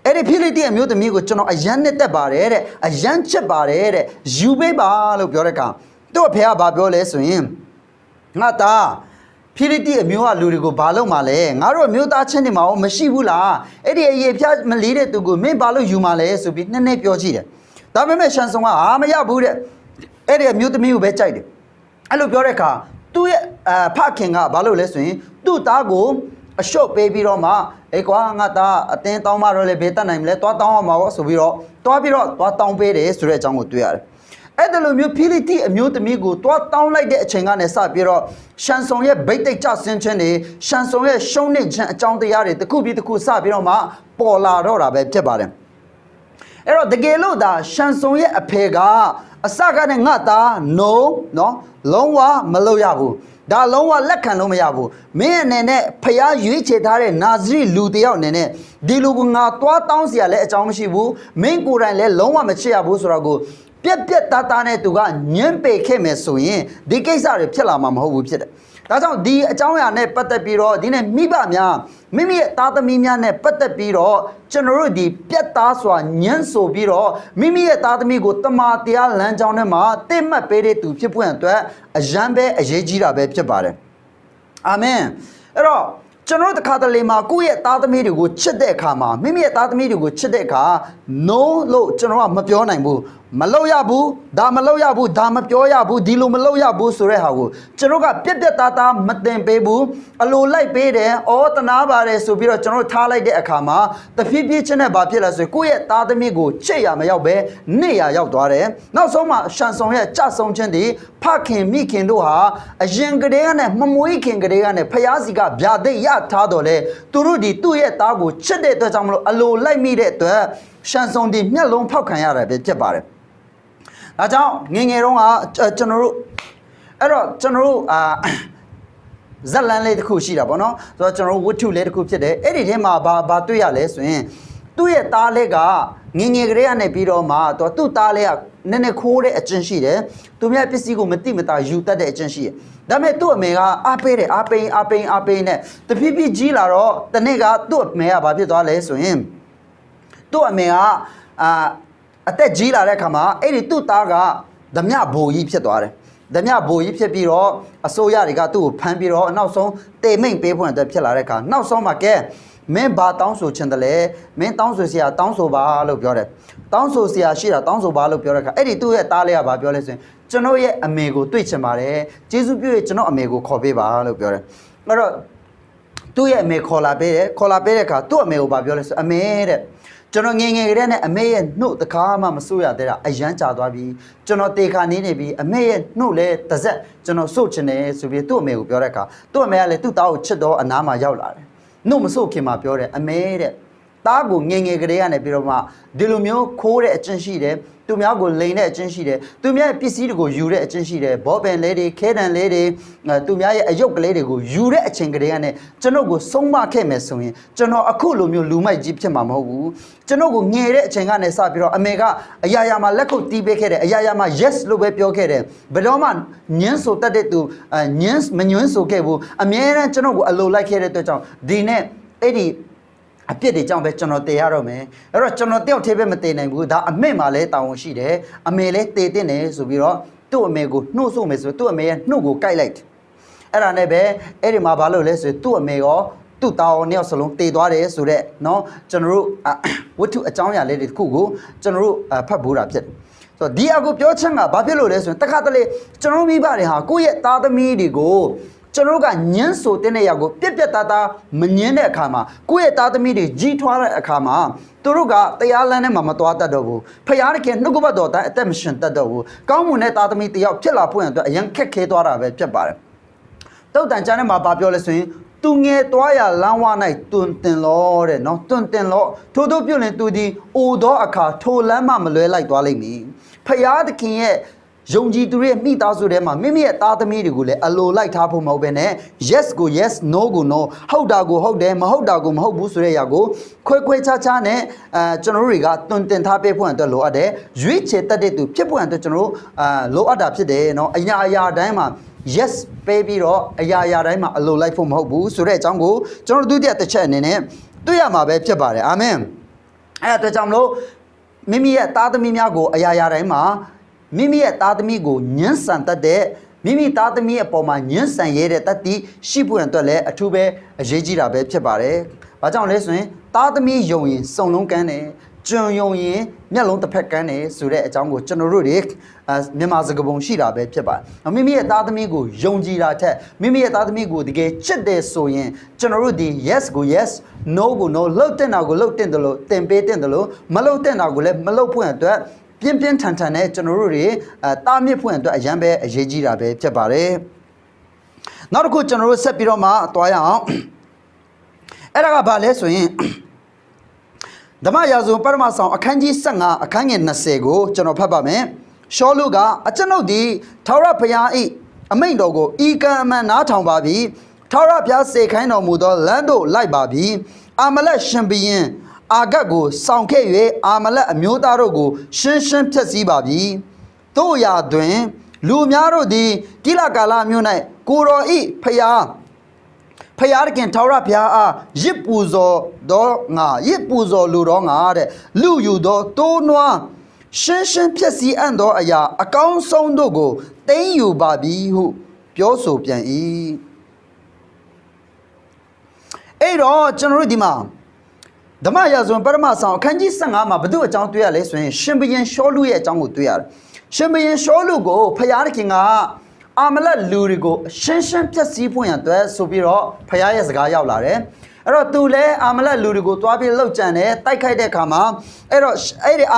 A: အဲ့ဒီဖိလိတိအမျိုးသမီးကိုကျွန်တော်အယမ်းနှစ်သက်ပါတယ်တဲ့အယမ်းချစ်ပါတယ်တဲ့ယူပေးပါလို့ပြောတဲ့အခါသူ့အဖေကဘာပြောလဲဆိုရင်ငါသားဖိလိတိအမျိုးကလူတွေကိုဘာလုပ်မှာလဲငါတို့အမျိုးသားချင်းတွေမှာရောမရှိဘူးလားအဲ့ဒီအရေးဖျားမလေးတဲ့သူကိုမင်းဘာလို့ယူမှာလဲဆိုပြီးနှစ်ပြောကြည့်တယ်ဒါပေမဲ့ရှန်ဆောင်ကမရဘူးတဲ့အဲ့ဒီအမျိုးသမီးကိုပဲကြိုက်တယ်အဲ့လိုပြောတဲ့အခါသူ့ရဲ့ဖခင်ကဘာလို့လဲဆိုရင်သူ့သားကိုအရှုပ်ပေးပြီးတော့မှအေးကွာငါသားအတင်းတောင်းမှတော့လေဘေးတက်နိုင်မလဲသွားတောင်းအောင်ပါဘောဆိုပြီးတော့သွားတောင်းပေးတယ်ဆိုတဲ့အကြောင်းကိုတွေ့ရတယ်အဲ့ဒါလိုမျိုးဖိလိတိအမျိုးသမီးကိုသွားတောင်းလိုက်တဲ့အချိန်ကနေစပြီးတော့ရှန်ဆောင်ရဲ့ဗိတ်တိတ်ကြဆင်းခြင်းတွေရှန်ဆောင်ရဲ့ရှုံးနေခြင်းအကြောင်းတရားတွေတစ်ခုပြီးတစ်ခုစပြီးတော့မှပေါ်လာတော့တာပဲဖြစ်ပါတယ်အဲ့တော့တကယ်လို့ဒါရှန်ဆောင်ရဲ့အဖေကအစကနဲ့ငါသား no နော်လုံးဝမလုပ်ရဘူးဒါလုံးဝလက်ခံလို့မရဘူးမင်းအနေနဲ့ဖျားရွေးချယ်ထားတဲ့နာဇရိလူတယောက်အနေနဲ့ဒီလူကငါသွားတောင်းเสียလဲအကြောင်းမရှိဘူးမင်းကိုယ်တိုင်လည်းလုံးဝမချစ်ရဘူးဆိုတော့ကိုပြက်ပြက်သားသားနဲ့သူကညှင်းပယ်ခဲ့မယ်ဆိုရင်ဒီကိစ္စတွေဖြစ်လာမှာမဟုတ်ဘူးဖြစ်တယ်ဒါကြောင့်ဒီအကြောင်းအရာနဲ့ပတ်သက်ပြီးတော့ဒီနေ့မိဘများမိမိရဲ့သားသမီးများနဲ့ပတ်သက်ပြီးတော့ကျွန်တော်တို့ဒီပြက်သားစွာညှင်းဆိုပြီးတော့မိမိရဲ့သားသမီးကိုတမန်တရားလမ်းကြောင်းထဲမှာတင့်မှတ်ပေးတဲ့သူဖြစ်ဖို့အတွက်အရန်ပဲအရေးကြီးတာပဲဖြစ်ပါတယ်အာမင်အဲ့တော့ကျွန်တော်တို့တခါတလေမှာကိုယ့်ရဲ့သားသမီးတွေကိုချစ်တဲ့အခါမှာမိမိရဲ့သားသမီးတွေကိုချစ်တဲ့အခါ no လို့ကျွန်တော်ကမပြောနိုင်ဘူးမလုပ်ရဘူးဒါမလုပ်ရဘူးဒါမပြောရဘူးဒီလိုမလုပ်ရဘူးဆိုတဲ့ဟာကိုကျွန်တော်ကပြက်ပြက်သားသားမတင်ပေးဘူးအလိုလိုက်ပေးတယ်ဩတနာပါတယ်ဆိုပြီးတော့ကျွန်တော်ထားလိုက်တဲ့အခါမှာတဖြည်းဖြည်းချင်းနဲ့ဘာဖြစ်လဲဆိုရင်ကိုယ့်ရဲ့သားသမီးကိုချစ်ရမရောက်ပဲနှစ်ရရောက်သွားတယ်နောက်ဆုံးမှာရှန်ဆောင်ရဲ့ကြဆုံးခြင်းဒီဖခင်မိခင်တို့ဟာအရင်ကတည်းကနဲ့မမွေးခင်ကတည်းကနဲ့ဖျားစီကဗျာဒိတ်ရထားတော့လေသူတို့ဒီသူ့ရဲ့သားကိုချစ်တဲ့အတွက်ကြောင့်မလို့အလိုလိုက်မိတဲ့အတွက် ရှန်စုံဒီမျက်လုံးဖောက်ခံရတယ်ပဲဖြစ်ပါတယ်ဒါကြောင့်ငငယ်တုန်းကကျွန်တော်တို့အဲ့တော့ကျွန်တော်တို့ဇက်လန်လေးတစ်ခုရှိတာပေါ့နော်ဆိုတော့ကျွန်တော်တို့ဝတ္ထုလေးတစ်ခုဖြစ်တယ်အဲ့ဒီထဲမှာဘာတွေ့ရလဲဆိုရင်သူ့ရဲ့သားလေးကငငယ်ကလေးကနေပြီးတော့မှသူ့သားလေးကနည်းနည်းခိုးတဲ့အကျင့်ရှိတယ်သူများပစ္စည်းကိုမတိမတာယူတတ်တဲ့အကျင့်ရှိတယ်ဒါပေမဲ့သူ့အမေကအားပေးတယ်အားပေးနဲ့တဖြည်းဖြည်းကြီးလာတော့တနေ့ကသူ့အမေကဘာဖြစ်သွားလဲဆိုရင်သူ့အမေကအသက်ကြီးလာတဲ့အခါမှာအဲ့ဒီသူ့သားကဓမြဘိုလ်ကြီးဖြစ်သွားတယ်ဓမြဘိုလ်ကြီးဖြစ်ပြီးတော့အစိုးရတွေကသူ့ကိုဖမ်းပြီးတော့နောက်ဆုံးတေမိန်ပေးဖွင့်အတွက်ဖြစ်လာတဲ့အခါနောက်ဆုံးမှာကဲမင်းဘာတောင်းဆိုချင်တယ်လဲမင်းတောင်းဆိုစရာတောင်းဆိုပါလို့ပြောတယ်တောင်းဆိုစရာရှိတာတောင်းဆိုပါလို့ပြောတဲ့အခါအဲ့ဒီသူ့ရဲ့သားလေးကဘာပြောလဲဆိုရင်ကျွန်တော်ရဲ့အမေကိုတွေ့ချင်ပါတယ်ကျေးဇူးပြု၍ကျွန်တော်အမေကိုခေါ်ပေးပါလို့ပြောတယ်အဲ့တော့သူ့ရဲ့အမေခေါ်လာပေးတဲ့အခါသူ့အမေကိုဘာပြောလဲဆိုအမေတဲ့ကျွန်တော်ငငယ်ကလေးနဲ့အမေရဲ့နှုတ်တကားမှမစိုးရသေးတာအယမ်းကြာသွားပြီကျွန်တော်တေခါနေပြီအမေရဲ့နှုတ်လဲတစ်စက်ကျွန်တော်စိုးချင်တယ်ဆိုပြီးသူ့အမေကိုပြောတဲ့အခါသူ့အမေကလည်းသူ့သားကိုချစ်တော့အနားမှာရောက်လာတယ်နှုတ်မစိုးခင်မှာပြောတယ်အမေတဲ့သားကိုငငယ်ကလေးကနေပြီးတော့မှဒီလိုမျိုးခိုးတဲ့အကျင့်ရှိတယ်သူများကိုလိန်တဲ့အကျင့်ရှိတယ်သူများရဲ့ပစ္စည်းတွေကိုယူတဲ့အကျင့်ရှိတယ်ဘောပင်လေးတွေခဲတံလေးတွေသူများရဲ့အယုတ်ကလေးတွေကိုယူတဲ့အချိန်ကလေးကနေကျွန်တော်ကိုဆုံးမခဲ့မယ်ဆိုရင်ကျွန်တော်အခုလိုမျိုးလူမိုက်ကြီးဖြစ်မှာမဟုတ်ဘူးကျွန်တော်ကိုငယ်တဲ့အချိန်ကနေစပြီးတော့အမေကအရာရာမှာလက်ခုပ်တီးပေးခဲ့တယ်အရာရာမှာ yes လို့ပဲပြောခဲ့တယ်ဘယ်တော့မှညင်းဆိုတတ်တဲ့သူညင်းမညွှန်းဆိုခဲ့ဘူးအမြဲတမ်းကျွန်တော်ကိုအလိုလိုက်ခဲ့တဲ့အတွက်ကြောင့်ဒီနဲ့အဲ့ဒီအပြစ်တွေကြောင့်ပဲကျွန်တော်တည်ရတော့မယ်အဲ့တော့ကျွန်တော်တယောက်တည်းပဲမတည်နိုင်ဘူးဒါအမေမှလည်းတာဝန်ရှိတယ်အမေလည်းတည်တင်တယ်ဆိုပြီးတော့သူ့အမေကိုနှုတ်ဆိုမယ်ဆိုသူ့အမေရဲ့နှုတ်ကိုကိုက်လိုက်အဲ့ဒါနဲ့ပဲအဲ့ဒီမှာဘာလို့လဲဆိုသူ့အမေရောသူ့တာဝန်နှစ်ယောက်စလုံးတည်သွားတယ်ဆိုတော့เนาะကျွန်တော်တို့ဝတ္ထုအကြောင်းအရာလေးတွေတစ်ခုကိုကျွန်တော်တို့ဖတ်ဖို့တာဖြစ်တယ်ဆိုတော့ဒီအကူပြောချင်တာဘာဖြစ်လို့လဲဆိုရင်တခါတလေကျွန်တော်မိဘတွေဟာကိုယ့်ရဲ့သားသမီးတွေကိုကျွန်တော်ကညှင်းဆိုတဲ့ရောက်ကိုပြက်သားမညင်းတဲ့အခါမှာကိုယ့်ရဲ့သားသမီးတွေကြီးထွားတဲ့အခါမှာသူတို့ကတရားလမ်းနဲ့မှမသွားတတ်တော့ဘူးဖယားတခင်နှုတ်ကပတ်တော်တိုင်းအသက်မရှင်တတ်တော့ဘူးကောင်းမွန်တဲ့သားသမီးတယောက်ဖြစ်လာဖို့ရန်အတွက်အရင်ခက်ခဲသွားတာပဲဖြစ်ပါတယ်တုတ်တန်ကျမ်းထဲမှာပြောလဲဆိုရင်သူငယ်သွားရလမ်းဝ၌တွင်တင်လောတဲ့နော်တွင်တင်လောထို့သောပြုလင်သူသည်အိုသောအခါထိုလမ်းမှမလွဲလိုက်သွားလိမ့်မည်ဖယားတခင်ရဲ့ယုံကြည်သူရဲ့မိသားစုထဲမှာမိမိရဲ့သားသမီးတွေကိုလည်းအလိုလိုက်ထားဖို့မဟုတ်ဘဲနဲ့ yes ကို yes no ကို no ဟုတ်တာကိုဟုတ်တယ်မဟုတ်တာကိုမဟုတ်ဘူးဆိုတဲ့အရာကိုခွဲခြားနဲ့ကျွန်တော်တို့တွေကတွင်တင်ထားပေးဖို့အတွက်လိုအပ်တယ်ရွေးချယ်တတ်တဲ့သူဖြစ်ဖို့အတွက်ကျွန်တော်တို့လိုအပ်တာဖြစ်တယ်เนาะအရာတိုင်းမှာ yes ပေးပြီးတော့အရာတိုင်းမှာအလိုလိုက်ဖို့မဟုတ်ဘူးဆိုတဲ့အကြောင်းကိုကျွန်တော်တို့ဒုတိယတစ်ချက်အနေနဲ့တွေ့ရမှာပဲဖြစ်ပါတယ်အာမင်အဲ့ဒါကြောင့်မလို့မိမိရဲ့သားသမီးများကိုအရာတိုင်းမှာမိမိရဲ့သားသမီးကိုညှဉ်းဆန်တတ်တဲ့မိမိသားသမီးအပေါ်မှာညှဉ်းဆန်ရတဲ့တတ်တိရှိဖို့ရန်အတွက်လည်းအထူးပဲအရေးကြီးတာပဲဖြစ်ပါတယ်။ဘာကြောင့်လဲဆိုရင်သားသမီးယုံရင်စုံလုံးကန်းတယ်၊ကျွန်ယုံရင်မျက်လုံးတစ်ဖက်ကန်းတယ်ဆိုတဲ့အကြောင်းကိုကျွန်တော်တို့တွေမြန်မာစကားပုံရှိတာပဲဖြစ်ပါတယ်။မိမိရဲ့သားသမီးကိုယုံကြည်တာထက်မိမိရဲ့သားသမီးကိုတကယ်ချစ်တယ်ဆိုရင်ကျွန်တော်တို့ဒီ yes ကို yes no ကို no လှုပ်တဲ့နာကိုလှုပ်တဲ့တယ်လို့တင်ပေးတဲ့တယ်လို့မလှုပ်တဲ့နာကိုလည်းမလှုပ်ဖို့အတွက်ပြင်းထန်နဲ့ကျွန်တော်တို့တွေတားမြစ်ဖွင့်အတွက်အရန်ပဲအရေးကြီးတာပဲဖြစ်ပါတယ်။နောက်တစ်ခုကျွန်တော်တို့ဆက်ပြီးတော့မှသွားရအောင်။အဲ့ဒါကဘာလဲဆိုရင်ဓမ္မရာဇဝင်ပထမဆောင်အခန်းကြီး15အခန်းငယ်20ကိုကျွန်တော်ဖတ်ပါမယ်။ရှောလုကအကျွန်ုပ်ဒီထာဝရဘုရား၏အမိန့်တော်ကိုဤကံအမှန်နားထောင်ပါပြီ။ထာဝရဘုရားစေခိုင်းတော်မူသောလမ်းသို့လိုက်ပါပြီ။အာမလက်ရှင်ဘုရင်အာဂတ်ကိုဆောင်ခဲ့၍အာမလက်အမျိုးသားတို့ကိုရှင်းဖျက်ဆီးပါပြီ။တို့ရာတွင်လူများတို့သည်ကိလကာလမြို့၌ကိုတော်ဤဖျားတခင်ထာဝရဘုရားအားရစ်ပူဇော်တော်ငါရစ်ပူဇော်လူတော်ငါတဲ့လူယူသောတိုးနွားရှင်းဖျက်ဆီးအံ့သောအရာအကောင်းဆုံးတို့ကိုသိမ်းယူပါပြီဟုပြောဆိုပြန်၏အဲ့တော့ကျွန်တော်တို့ဒီမှာဓမ္မရာဇဝင်ပထမဆောင်အခန်းကြီး15မှာဘု து အကြောင်းတွေ့ရလဲဆိုရင်ရှင်ဘုရင်ရှောလုရဲ့အကြောင်းကိုတွေ့ရတယ်ရှင်ဘုရင်ရှောလုကိုဖျားသခင်ကအာမလက်လူတွေကိုရှင်းဖျက်ဆီးဖို့ရန်အတွက်ဆိုပြီးတော့ဖျားရဲ့စကားရောက်လာတယ်အဲ့တော့သူလည်းအာမလက်လူတွေကိုတွားပြီးလှုပ်ကြံတယ်တိုက်ခိုက်တဲ့အခါမှာအဲ့တော့အဲ့ဒီအာ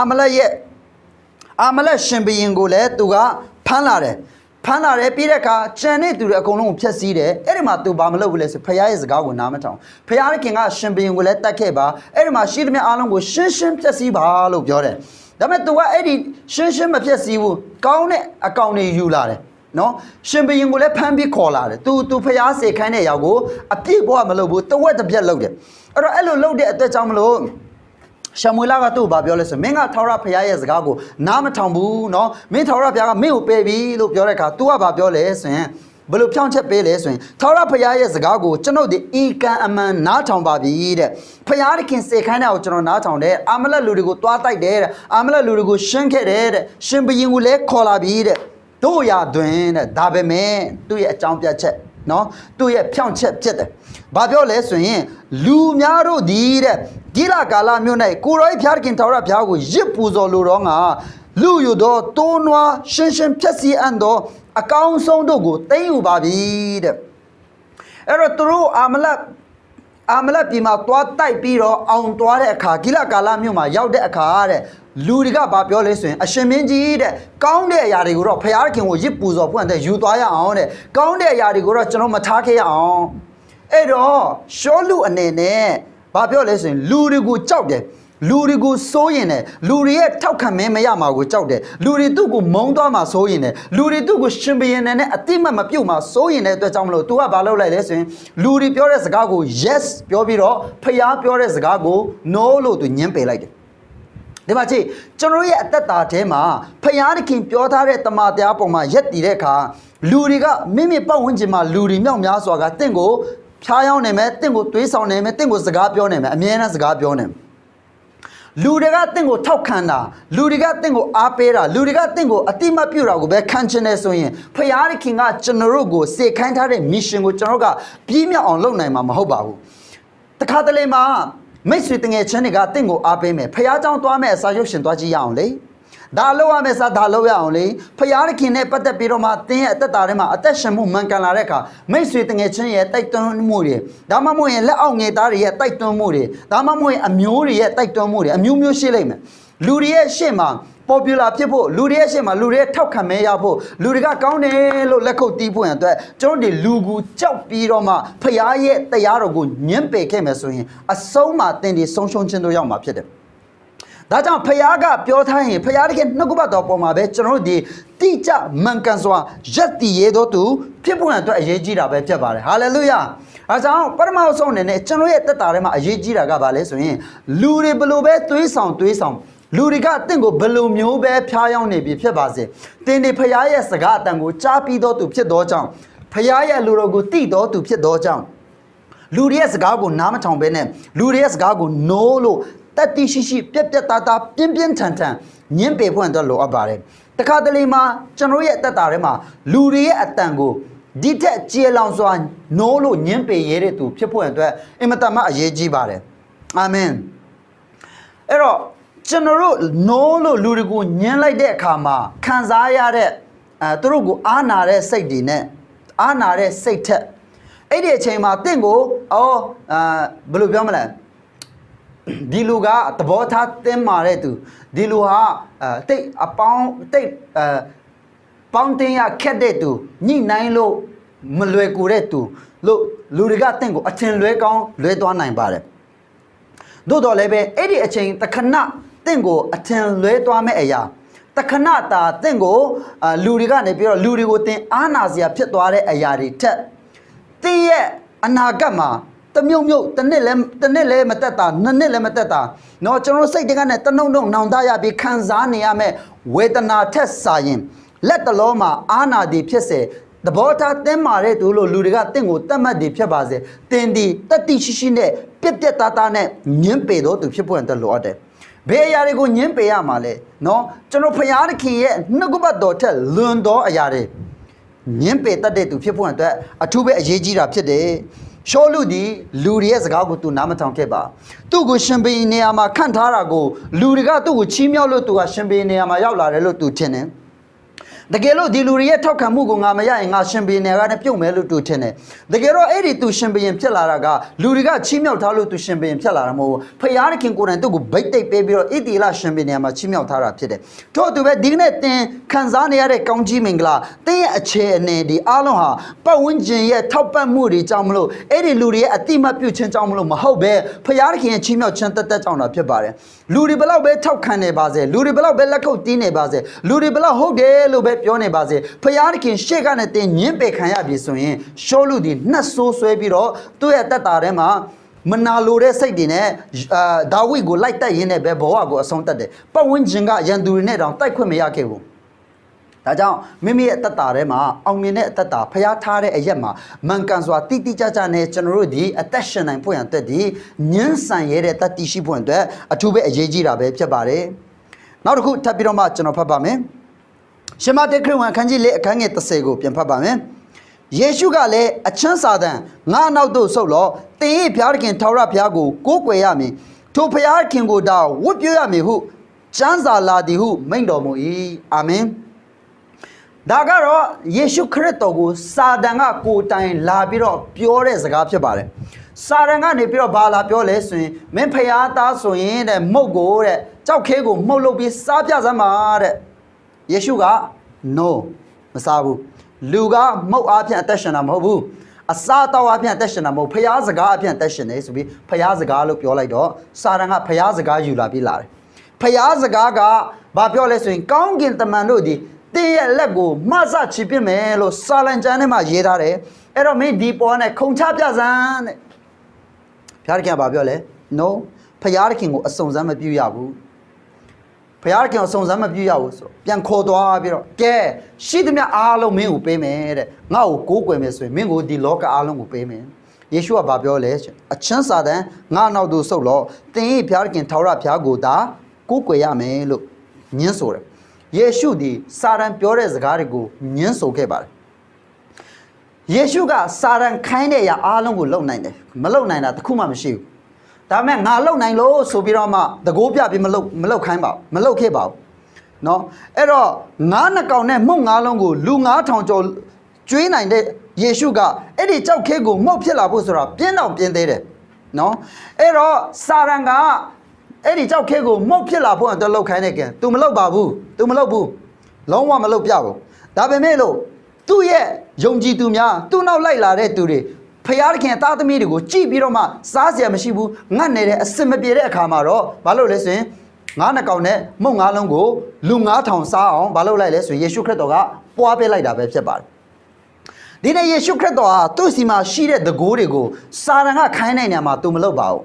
A: မလက်ရှင်ဘုရင်ကိုလည်းသူကဖမ်းလာတယ် ဖမ်းလာတယ်ပြီးတဲ့အခါကြံနေသူတွေအကုန်လုံးကိုဖျက်ဆီးတယ်အဲ့ဒီမှာသူဘာမလုပ်ဘူးလဲဆိုဖခင်ရဲ့စကားကိုနားမထောင်ဖခင်ခင်ကရှင်ဘုရင်ကိုလည်းတတ်ခဲ့ပါအဲ့ဒီမှာရှိသမျှအားလုံးကိုရှင်းရှင်းဖျက်ဆီးပါလို့ပြောတယ်ဒါပေမဲ့သူကအဲ့ဒီရှင်းရှင်းမဖျက်ဆီးဘူးကောင်းတဲ့အကောင်တွေယူလာတယ်နော်ရှင်ဘုရင်ကိုလည်းဖမ်းပြီးခေါ်လာတယ်သူဖျားစေခိုင်းတဲ့ရောက်ကိုအပြည့်ဘဝမလုပ်ဘူးတဝက်တစ်ပြက်လုပ်တယ်အဲ့တော့အဲ့လိုလုပ်တဲ့အတွက်ကြောင့်မလို့ရှမွေလကသူ့ကိုပြောလဲဆိုမင်းကထာဝရဘုရားရဲ့စကားကိုနားမထောင်ဘူးเนาะမင်းထာဝရဘုရားကမင်းကိုပယ်ပြီလို့ပြောတဲ့အခါ तू ကဘာပြောလဲဆိုရင်ဘယ်လိုဖြောင်းချက်ပေးလဲဆိုရင်ထာဝရဘုရားရဲ့စကားကိုကျွန်တော်ဒီအီကန်အမှန်နားထောင်ပါပြီတဲ့ဘုရားသခင်စေခိုင်းတာကိုကျွန်တော်နားထောင်တယ်အာမလက်လူတွေကိုတွားတိုက်တယ်တဲ့အာမလက်လူတွေကိုရှင်းခဲ့တယ်တဲ့ရှင်ဘုရင်ကိုလည်းခေါ်လာပြီတဲ့တို့ရတွင်တဲ့ဒါပဲမဲ့သူ့ရဲ့အကြောင်းပြချက်နော်သူ့ရဲ့ဖြောင်းချက်ဖြစ်တယ်ဘာပြောလဲဆိုရင်လူများတို့ဒီတဲ့ဂိလကာလမြို့၌ကိုရောဖျားခင်ထာဝရဘုရားကိုရစ်ပူဇော်လိုတော့ငါလူယူသောတိုးနွားရှင်းရှင်းဖြက်စီအံ့သောအကောင်းဆုံးတို့ကိုသိမ်းယူပါပြီတဲ့အဲ့တော့သူတို့အာမလတ်ပြည်မှာတွားတိုက်ပြီးတော့အောင်တွားတဲ့အခါဂိလကာလမြို့မှာရောက်တဲ့အခါတဲ့လူတွေကဘာပြောလဲဆိုရင်အရှင်မင်းကြီးတဲ့ကောင်းတဲ့အရာတွေကိုတော့ဖျားခင်ကိုရစ်ပူဇော်ဖွင့်တဲ့ယူသွားရအောင်တဲ့ကောင်းတဲ့အရာတွေကိုတော့ကျွန်တော်မထားခဲ့ရအောင်အဲ့တော့ရှောလူအနေနဲ့ဘာပြောလဲဆိုရင်လူတွေကိုကြောက်တယ်လူတွေကိုစိုးရင်တယ်လူတွေရဲ့ထောက်ခံမင်းမရမှာကိုကြောက်တယ်လူတွေသူ့ကိုမုန်းသွားမှာစိုးရင်တယ်လူတွေသူ့ကိုရှင်ဘုရင်နဲ့အတိမတ်မပြုတ်မှာစိုးရင်တဲ့အတွက်ကြောင့်မလို့ तू ကဘာလုပ်လိုက်လဲဆိုရင်လူတွေပြောတဲ့စကားကို yes ပြောပြီးတော့ဖျားပြောတဲ့စကားကို no လို့ तू ညှင်းပယ်လိုက်တယ်ဒီမှာကြည့်ကျွန်တော်ရဲ့အသက်တာထဲမှာဖျားသခင်ပြောထားတဲ့တမန်တရားပုံမှာရက်တည်တဲ့အခါလူတွေကမိမိပတ်ဝန်းကျင်မှာလူတွေမြောက်များစွာကတင့်ကိုဖျားယောင်းနေမယ်တင့်ကိုတွေးဆောင်နေမယ်တင့်ကိုစကားပြောနေမယ်အမြဲတမ်းစကားပြောနေမယ်လူတွေကတင့်ကိုထောက်ခံတာလူတွေကတင့်ကိုအားပေးတာလူတွေကတင့်ကိုအတိမတ်ပြုတာကိုပဲခံချင်တယ်ဆိုရင်ဖျားသခင်ကကျွန်တော်တို့ကိုစေခိုင်းထားတဲ့ mission ကိုကျွန်တော်တို့ကပြည့်မြောက်အောင်လုပ်နိုင်မှာမဟုတ်ပါဘူးတခါတလေမှာမိတ်ဆွေတငယ်ချင်းတွေကတင့်ကိုအားပေးမယ်ဖျားเจ้าသွားမယ်အစာရုပ်ရှင်သွားကြည့်ရအောင်လေဒါလောက်ရမယ်စားဒါလောက်ရအောင်လေဖျားသခင်နဲ့ပတ်သက်ပြီးတော့မှတင်းရဲ့အသက်တာထဲမှာအသက်ရှင်မှုမှန်ကန်လာတဲ့အခါမိတ်ဆွေတငယ်ချင်းရဲ့တိုက်တွန်းမှုတွေဒါမှမဟုတ်ရင်လက်အောက်ငယ်သားတွေရဲ့တိုက်တွန်းမှုတွေဒါမှမဟုတ်ရင်အမျိုးတွေရဲ့တိုက်တွန်းမှုတွေအမျိုးမျိုးရှိလိမ့်မယ်လူတွေရဲ့ရှေ့မှာ popular ဖြစ်ဖို့လူတွေရဲ့ရှေ့မှာလူတွေထောက်ခံမဲရဖို့လူတွေကကောင်းတယ်လို့လက်ခုပ်တီးဖို့ရန်အတွက်ကျွန်တော်တို့လူကူကြောက်ပြီးတော့မှဖျားရဲ့တရားတော်ကိုညှင်းပယ်ခဲ့မယ်ဆိုရင်အဆုံးမှာတင်းဒီဆုံးရှုံးခြင်းတို့ရောက်မှာဖြစ်တယ်ဒါကြောင့်ဖျားကပြောထားရင်ဖျားတကယ်နှုတ်ကပတ်တော်ပေါ်မှာပဲကျွန်တော်တို့ဒီတိကျမှန်ကန်စွာရက်တည်ရသောသူဖြစ်ဖို့အတွက်အရေးကြီးတာပဲဖြစ်ပါတယ်ဟာလေလုယာအဲကြောင့်ပထမဆုံးအနေနဲ့ကျွန်တော်ရဲ့တက်တာထဲမှာအရေးကြီးတာကဘာလဲဆိုရင်လူတွေဘလို့ပဲတွေးဆောင်လူတွေကတင့်ကိုဘလို့မျိုးပဲဖျားယောင်းနေပြီဖြစ်ပါစေတင်းဒီဖျားရဲ့စကားအတန်ကိုကြားပြီးတော့သူဖြစ်တော့ကြောင်းဖျားရဲ့လူတော်ကိုတိတော့သူဖြစ်တော့ကြောင်းလူတွေရဲ့စကားကိုနားမထောင်ဘဲနဲ့လူတွေရဲ့စကားကို no လို့တတိရှိပြက်တာပြင်းထန်ညှင်းပယ်ဖွင့်တော့လိုအပ်ပါတယ်တခါတလေမှာကျွန်တော်ရဲ့အသက်တာထဲမှာလူတွေရဲ့အတန်ကိုဒီထက်ကြေလောင်စွာနိုးလို့ညှင်းပယ်ရတဲ့သူဖြစ်ဖို့အတွက်အင်မတန်မှအရေးကြီးပါတယ်အာမင်အဲ့တော့ကျွန်တော်တို့နိုးလို့လူတွေကိုညှင်းလိုက်တဲ့အခါမှာခံစားရတဲ့သူတို့ကိုအားနာတဲ့စိတ်တွေနဲ့အားနာတဲ့စိတ်ထက်အဲ့ဒီအချိန်မှာတင့်ကိုဘယ်လိုပြောမလဲဒီလူကသဘောထားတင်းမာတဲ့သူဒီလူဟာတိတ်အပေါင်းတိတ်ပေါင်းတင်းရခက်တဲ့သူညှိနှိုင်းလို့မလွယ်ကူတဲ့သူလို့လူတွေကတင့်ကိုအထင်လွဲကောင်းလွဲသွားနိုင်ပါတယ်သို့တော်လည်းပဲအဲ့ဒီအချိန်တခဏတင့်ကိုအထင်လွဲသွားမဲ့အရာတခဏတာတင့်ကိုလူတွေကနေပြီးတော့လူတွေကိုတင်အားနာစရာဖြစ်သွားတဲ့အရာတွေထက်တင်းရဲ့အနာဂတ်မှာတမျိုးတစ်နှစ်လဲမတက်တာနှစ်နှစ်လဲမတက်တာเนาะကျွန်တော်စိတ်တကနဲ့တနှုံနောင်တရပြီးခံစားနေရမယ်ဝေဒနာထက်စာရင်လက်တလုံးမှာအာနာဒီဖြစ်စေသဘောထားတင်းမာတဲ့သူလို့လူတွေကတင့်ကိုတတ်မှတ်ဒီဖြစ်ပါစေတင်ဒီတတိရှိနဲ့ပြက်တာနဲ့ညင်းပေတော့သူဖြစ်ဖို့အတွက်လိုအပ်တယ်ဘယ်အရာတွေကိုညင်းပေရမှာလဲเนาะကျွန်တော်ဖျားသခင်ရဲ့နှုတ်ကပတ်တော်ထက်လွန်သောအရာတွေညင်းပေတတ်တဲ့သူဖြစ်ဖို့အတွက်အထူးပဲအရေးကြီးတာဖြစ်တယ်ရှောလူဒီလူတွေရဲ့စကားကိုသူနားမထောင်ခဲ့ပါသူ့ကိုရှင်ဘီနေရာမှာခန့်ထားတာကိုလူတွေကသူ့ကိုချီးမြှောက်လို့သူကရှင်ဘီနေရာမှာရောက်လာတယ်လို့သူထင်တယ် တကယ်လို့ဒီလူတွေရဲ့ထောက်ခံမှုကိုငါမရရင်ငါရှင်ဘီနယ်ကနဲ့ပြုတ်မယ်လို့တူထင်တယ်တကယ်တော့အဲ့ဒီသူရှင်ဘီရင်ဖြစ်လာတာကလူတွေကချီးမြှောက်ထားလို့သူရှင်ဘီရင်ဖြစ်လာတာမဟုတ်ဘူးဖယားခင်ကိုယ်တိုင်သူ့ကိုဗိတ်တိတ်ပေးပြီးတော့ဣတိလရှင်ဘီနယ်မှာချီးမြှောက်ထားတာဖြစ်တယ်ထို့သူပဲဒီကနေ့တင်ခံစားနေရတဲ့ကောင်းကြီးမင်္ဂလာတင်းရဲ့အခြေအနေဒီအားလုံးဟာပတ်ဝန်းကျင်ရဲ့ထောက်ပံ့မှုတွေကြောင့်မလို့အဲ့ဒီလူတွေရဲ့အတိမတ်ပြုခြင်းကြောင့်မလို့မဟုတ်ပဲဖယားခင်ရဲ့ချီးမြှောက်ခြင်းတက်ကြောင့်တာဖြစ်ပါတယ်လူတွေဘယ်လောက်ပဲထောက်ခံနေပါစေလူတွေဘယ်လောက်ပဲလက်ခုပ်တီးနေပါစေလူတွေဘယ်လောက်ဟုတ်တယ်လို့ပဲပြောနေပါစေဖယားခင်ရှေ့ကနေတင်ညင်းပယ်ခံရပြီဆိုရင်ရှောလူဒီနှက်ဆိုးဆွဲပြီးတော့သူ့ရဲ့တက်တာထဲမှာမနာလိုတဲ့စိတ်တွေနဲ့ဒါဝိကိုလိုက်တက်ရင်းနဲ့ပဲဘဝကိုအဆုံးတက်တယ်ပတ်ဝန်းကျင်ကရန်သူတွေနဲ့တောင်တိုက်ခွင့်မရခဲ့ဘူးဒါကြောင့်မိမိရဲ့အသက်တာထဲမှာအောင်မြင်တဲ့အသက်တာဖျားထားတဲ့အရက်မှာမှန်ကန်စွာတိတိကျကျနဲ့ကျွန်တော်တို့ဒီအသက်ရှင်နိုင်ဖို့ရန်အတွက်ဒီညှဉ်းဆန်ရတဲ့တတ်တိရှိဖို့အတွက်အထူးပဲအရေးကြီးတာပဲဖြစ်ပါတယ်နောက်တစ်ခုထပ်ပြီးတော့မှကျွန်တော်ဖတ်ပါမယ်ရှမတေခရစ်ဝင်အခန်းကြီး၄အခန်းငယ်30ကိုပြန်ဖတ်ပါမယ်ယေရှုကလည်းအချမ်းစာတန်ငါနောက်သို့ဆုတ်လောတင်၏ဘုရားခင်ထာဝရဘုရားကိုကိုးကွယ်ရမည်ထိုဘုရားခင်ကိုတောင်ဝတ်ပြုရမည်ဟုကျမ်းစာလာသည်ဟုမိန့်တော်မူ၏အာမင်ဒါကတော့ယေရှုခရစ်တော်ကိုစာတန်ကကိုယ်တိုင်လာပြီးတော့ပြောတဲ့စကားဖြစ်ပါတယ်စာတန်ကနေပြီးတော့ဘာလာပြောလဲဆိုရင်မင်းဖျားသားဆိုရင်တဲ့မုတ်ကိုတဲ့ကြောက်ခဲကိုမှုတ်လုပ်ပြီးစားပြစမ်းပါတဲ့ယေရှုက no မစားဘူးလူကမုတ်အားဖြင့်အသက်ရှင်တာမဟုတ်ဘူးအစားတောက်အားဖြင့်အသက်ရှင်တာမဟုတ်ဖျားစကားအဖြင့်အသက်ရှင်နေဆိုပြီးဖျားစကားလို့ပြောလိုက်တော့စာတန်ကဖျားစကားယူလာပြီးလာတယ်ဖျားစကားကဘာပြောလဲဆိုရင်ကောင်းကင်တမန်တို့ဒီတင်းရဲ့လက်ကိုမဆချပြစ်မယ်လို့စာလံကျမ်းထဲမှာရေးထားတယ်အဲ့တော့မင်းဒီပေါ်နဲ့ခုံချပြစမ်းတဲ့ဘုရားခင်ကဘာပြောလဲ no ဘုရားခင်ကိုအစုံစမ်းမပြုရဘူးဘုရားခင်ကိုအစုံစမ်းမပြုရဘူးဆိုပြန်ခေါ်သွားပြီးတော့ကဲရှိသမျှအားလုံးမင်းကိုပေးမယ်တဲ့ငါ့ကိုကိုးကွယ်မယ်ဆိုရင်မင်းကိုဒီလောကအားလုံးကိုပေးမယ်ယေရှုကဘာပြောလဲအချမ်းစာတန်ငါနောက်သို့ဆုတ်လို့တင်း၏ဘုရားခင်ထာဝရဘုရားကိုသာကိုးကွယ်ရမယ်လို့ညင်းဆိုတယ်ယေရှုဒီစာရန်ပြောတဲ့စကားတွေကိုညှင်းဆိုခဲ့ပါတယ်ယေရှုကစာရန်ခိုင်းတဲ့အရာအားလုံးကိုလုံနိုင်တယ်မလုံနိုင်တာတခုမှမရှိဘူးဒါပေမဲ့ငါလုံနိုင်လို့ဆိုပြီးတော့မှတကိုးပြပြီးမလုံခိုင်းပါဘူးမလုံခဲ့ပါဘူးเนาะအဲ့တော့ငါးနှကောင်နဲ့မှုန့်ငါးလုံးကိုလူ9000ကျော်ကျွေးနိုင်တဲ့ယေရှုကအဲ့ဒီကြောက်ခဲကိုမှုတ်ဖြစ်လာဖို့ဆိုတာပြင်းတော့ပြင်းသေးတယ်เนาะအဲ့တော့စာရန်ကအဲ့ဒီကြောက်ခဲကိုမှုတ်ဖြစ်လာဖို့အတွက်လောက်ခိုင်းနေကြ तू မလောက်ပါဘူး तू မလောက်ဘူးလုံးဝမလောက်ပြဘူးဒါပေမဲ့လို့သူ့ရဲ့ယုံကြည်သူများသူ့နောက်လိုက်လာတဲ့သူတွေဖယားခင်သားသမီးတွေကိုကြည့်ပြီးတော့မှစားစရာမရှိဘူးငတ်နေတဲ့အစင်မပြေတဲ့အခါမှာတော့ဘာလို့လဲဆိုရင်ငါးနှကောင်နဲ့မုတ်ငါးလုံးကိုလူ9000စားအောင်ဘာလို့လိုက်လဲဆိုရင်ယေရှုခရစ်တော်ကပွားပေးလိုက်တာပဲဖြစ်ပါတယ်ဒီနေ့ယေရှုခရစ်တော်ဟာသူ့စီမှာရှိတဲ့တကိုးတွေကိုစာရန်ကခိုင်းနိုင်နေမှာ तू မလုပ်ပါဘူး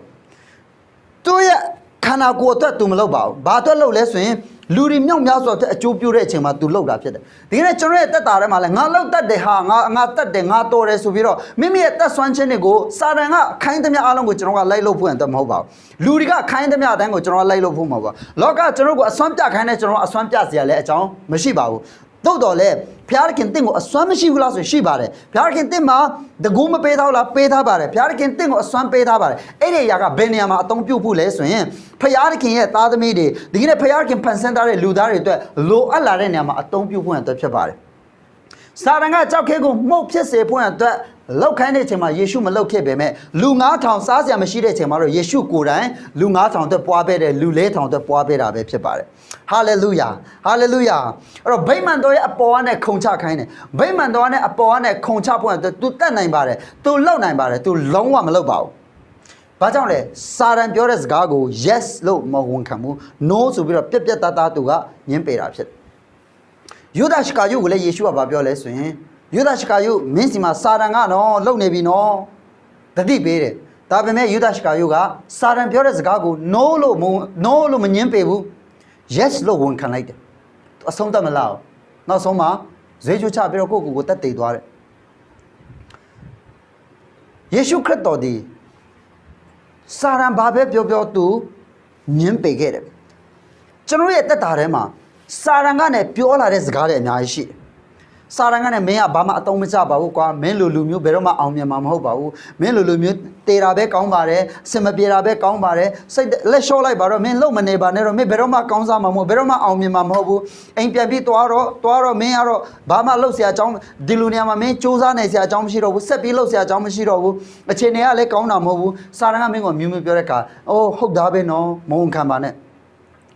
A: သူ့ရဲ့ခန္ဓာကိုယ်အတွက် तू မလုပ်ပါဘူးဘာအတွက်လုပ်လဲဆိုရင်လူတွေမြောက်များစွာအကျိုးပြုတဲ့အချိန်မှာ तू လုပ်တာဖြစ်တယ်ဒီကနေ့ကျွန်တော်ရဲ့တက်တာထဲမှာလဲငါလောက်တတ်တယ်ဟာငါတတ်တယ်ငါတော်တယ်ဆိုပြီးတော့မိမိရဲ့တက်ဆွမ်းခြင်းတွေကိုစာတန်ကခိုင်းသမျှအားလုံးကိုကျွန်တော်ကလိုက်လို့ဖို့အတွက်မဟုတ်ပါဘူးလူတွေကခိုင်းသမျှအတိုင်းကိုကျွန်တော်ကလိုက်လို့ဖို့မဟုတ်ပါဘူးလောကကျွန်တော်ကိုအစွမ်းပြခိုင်းတဲ့ကျွန်တော်အစွမ်းပြစရာလည်းအကြောင်းမရှိပါဘူးသို့တော်လဲဘုရားခင်တင့်ကိုအစွမ်းမရှိဘူးလားဆိုရှိပါတယ်ဘုရားခင်တင့်မှာတကူမပေးထားလားပေးထားပါတယ်ဘုရားခင်တင့်ကိုအစွမ်းပေးထားပါတယ်အဲ့ဒီအရာကဘယ်နေရာမှာအသုံးပြုဖို့လဲဆိုရင်ဘုရားခင်ရဲ့သားသမီးတွေဒီကနေ့ဘုရားခင်ဖန်ဆင်းထားတဲ့လူသားတွေအတွက်လိုအပ်လာတဲ့နေရာမှာအသုံးပြုဖို့အတွက်ဖြစ်ပါတယ်စာရန်ကကြောက်ခဲကိုမှုတ်ဖြစ်စေဖို့အတွက်လောက်ခိုင်းတဲ့အချိန်မှာယေရှုမလောက်ခဲ့ပေမဲ့လူ9000စားစရာမရှိတဲ့အချိန်မှာတော့ယေရှုကိုယ်တိုင်လူ9000အတွက်ပွားပေးတယ်လူ4000အတွက်ပွားပေးတာပဲဖြစ်ပါတယ်ဟာလေလုယာဟာလေလုယာအဲ့တော့ဗိမာန်တော်ရဲ့အပေါ်ကနေခုံချခိုင်းတယ်ဗိမာန်တော်နဲ့အပေါ်ကနေခုံချဖို့အတွက် तू တတ်နိုင်ပါတယ် तू လောက်နိုင်ပါတယ် तू လုံးဝမလောက်ပါဘူးဘာကြောင့်လဲစာရန်ပြောတဲ့စကားကို yes လို့မဝန်ခံဘူး no ဆိုပြီးတော့ပြက်ပြက်သားသား तू ကညှင်းပယ်တာဖြစ်ယူဒရှကာယုကိုလည်းယေရှုကဘာပြောလဲဆိုရင်ယူဒရှကာယုမင်းစီမှာစာရန်ကနော်လုံနေပြီနော်တတိပေးတယ်ဒါပေမဲ့ယူဒရှကာယုကစာရန်ပြောတဲ့စကားကို no လို့မညှင်းပယ်ဘူး yes လို့ဝန်ခံလိုက်တယ်အဆုံးသတ်မလားနောက်ဆုံးမှာဇွေးချချပြီးတော့ကိုယ့်ကိုယ်တက်တည်သွားတယ်ယေရှုခရစ်တော်ဒီစာရန်ဘာပဲပြောသူညှင်းပယ်ခဲ့တယ်ကျွန်တော်ရဲ့တက်တာထဲမှာစာရန်ကနဲ့ပြောလာတဲ့စကားတွေအများကြီးရှိတယ် 사랑하는 매야 바마 아동미자 바우과 맨루루뮤 베로마 아우미마 마우바우 맨루루뮤 테라베 까운바레 세마비라베 까운바레 레쇼라이 바로 맨로마네바네로 메 베로마 까운사마모 베로마 아우미마 마우부 앵피비 또아로 맨야로 바마 럭시아 정 딜루니아마 맨 조사네시아 정시로부 셋비 럭시아 정시로부 어체네야 레 까운나 마우부 사랑하 맨고 뮤뮤 뼈레카 혹다베노 모운칸바네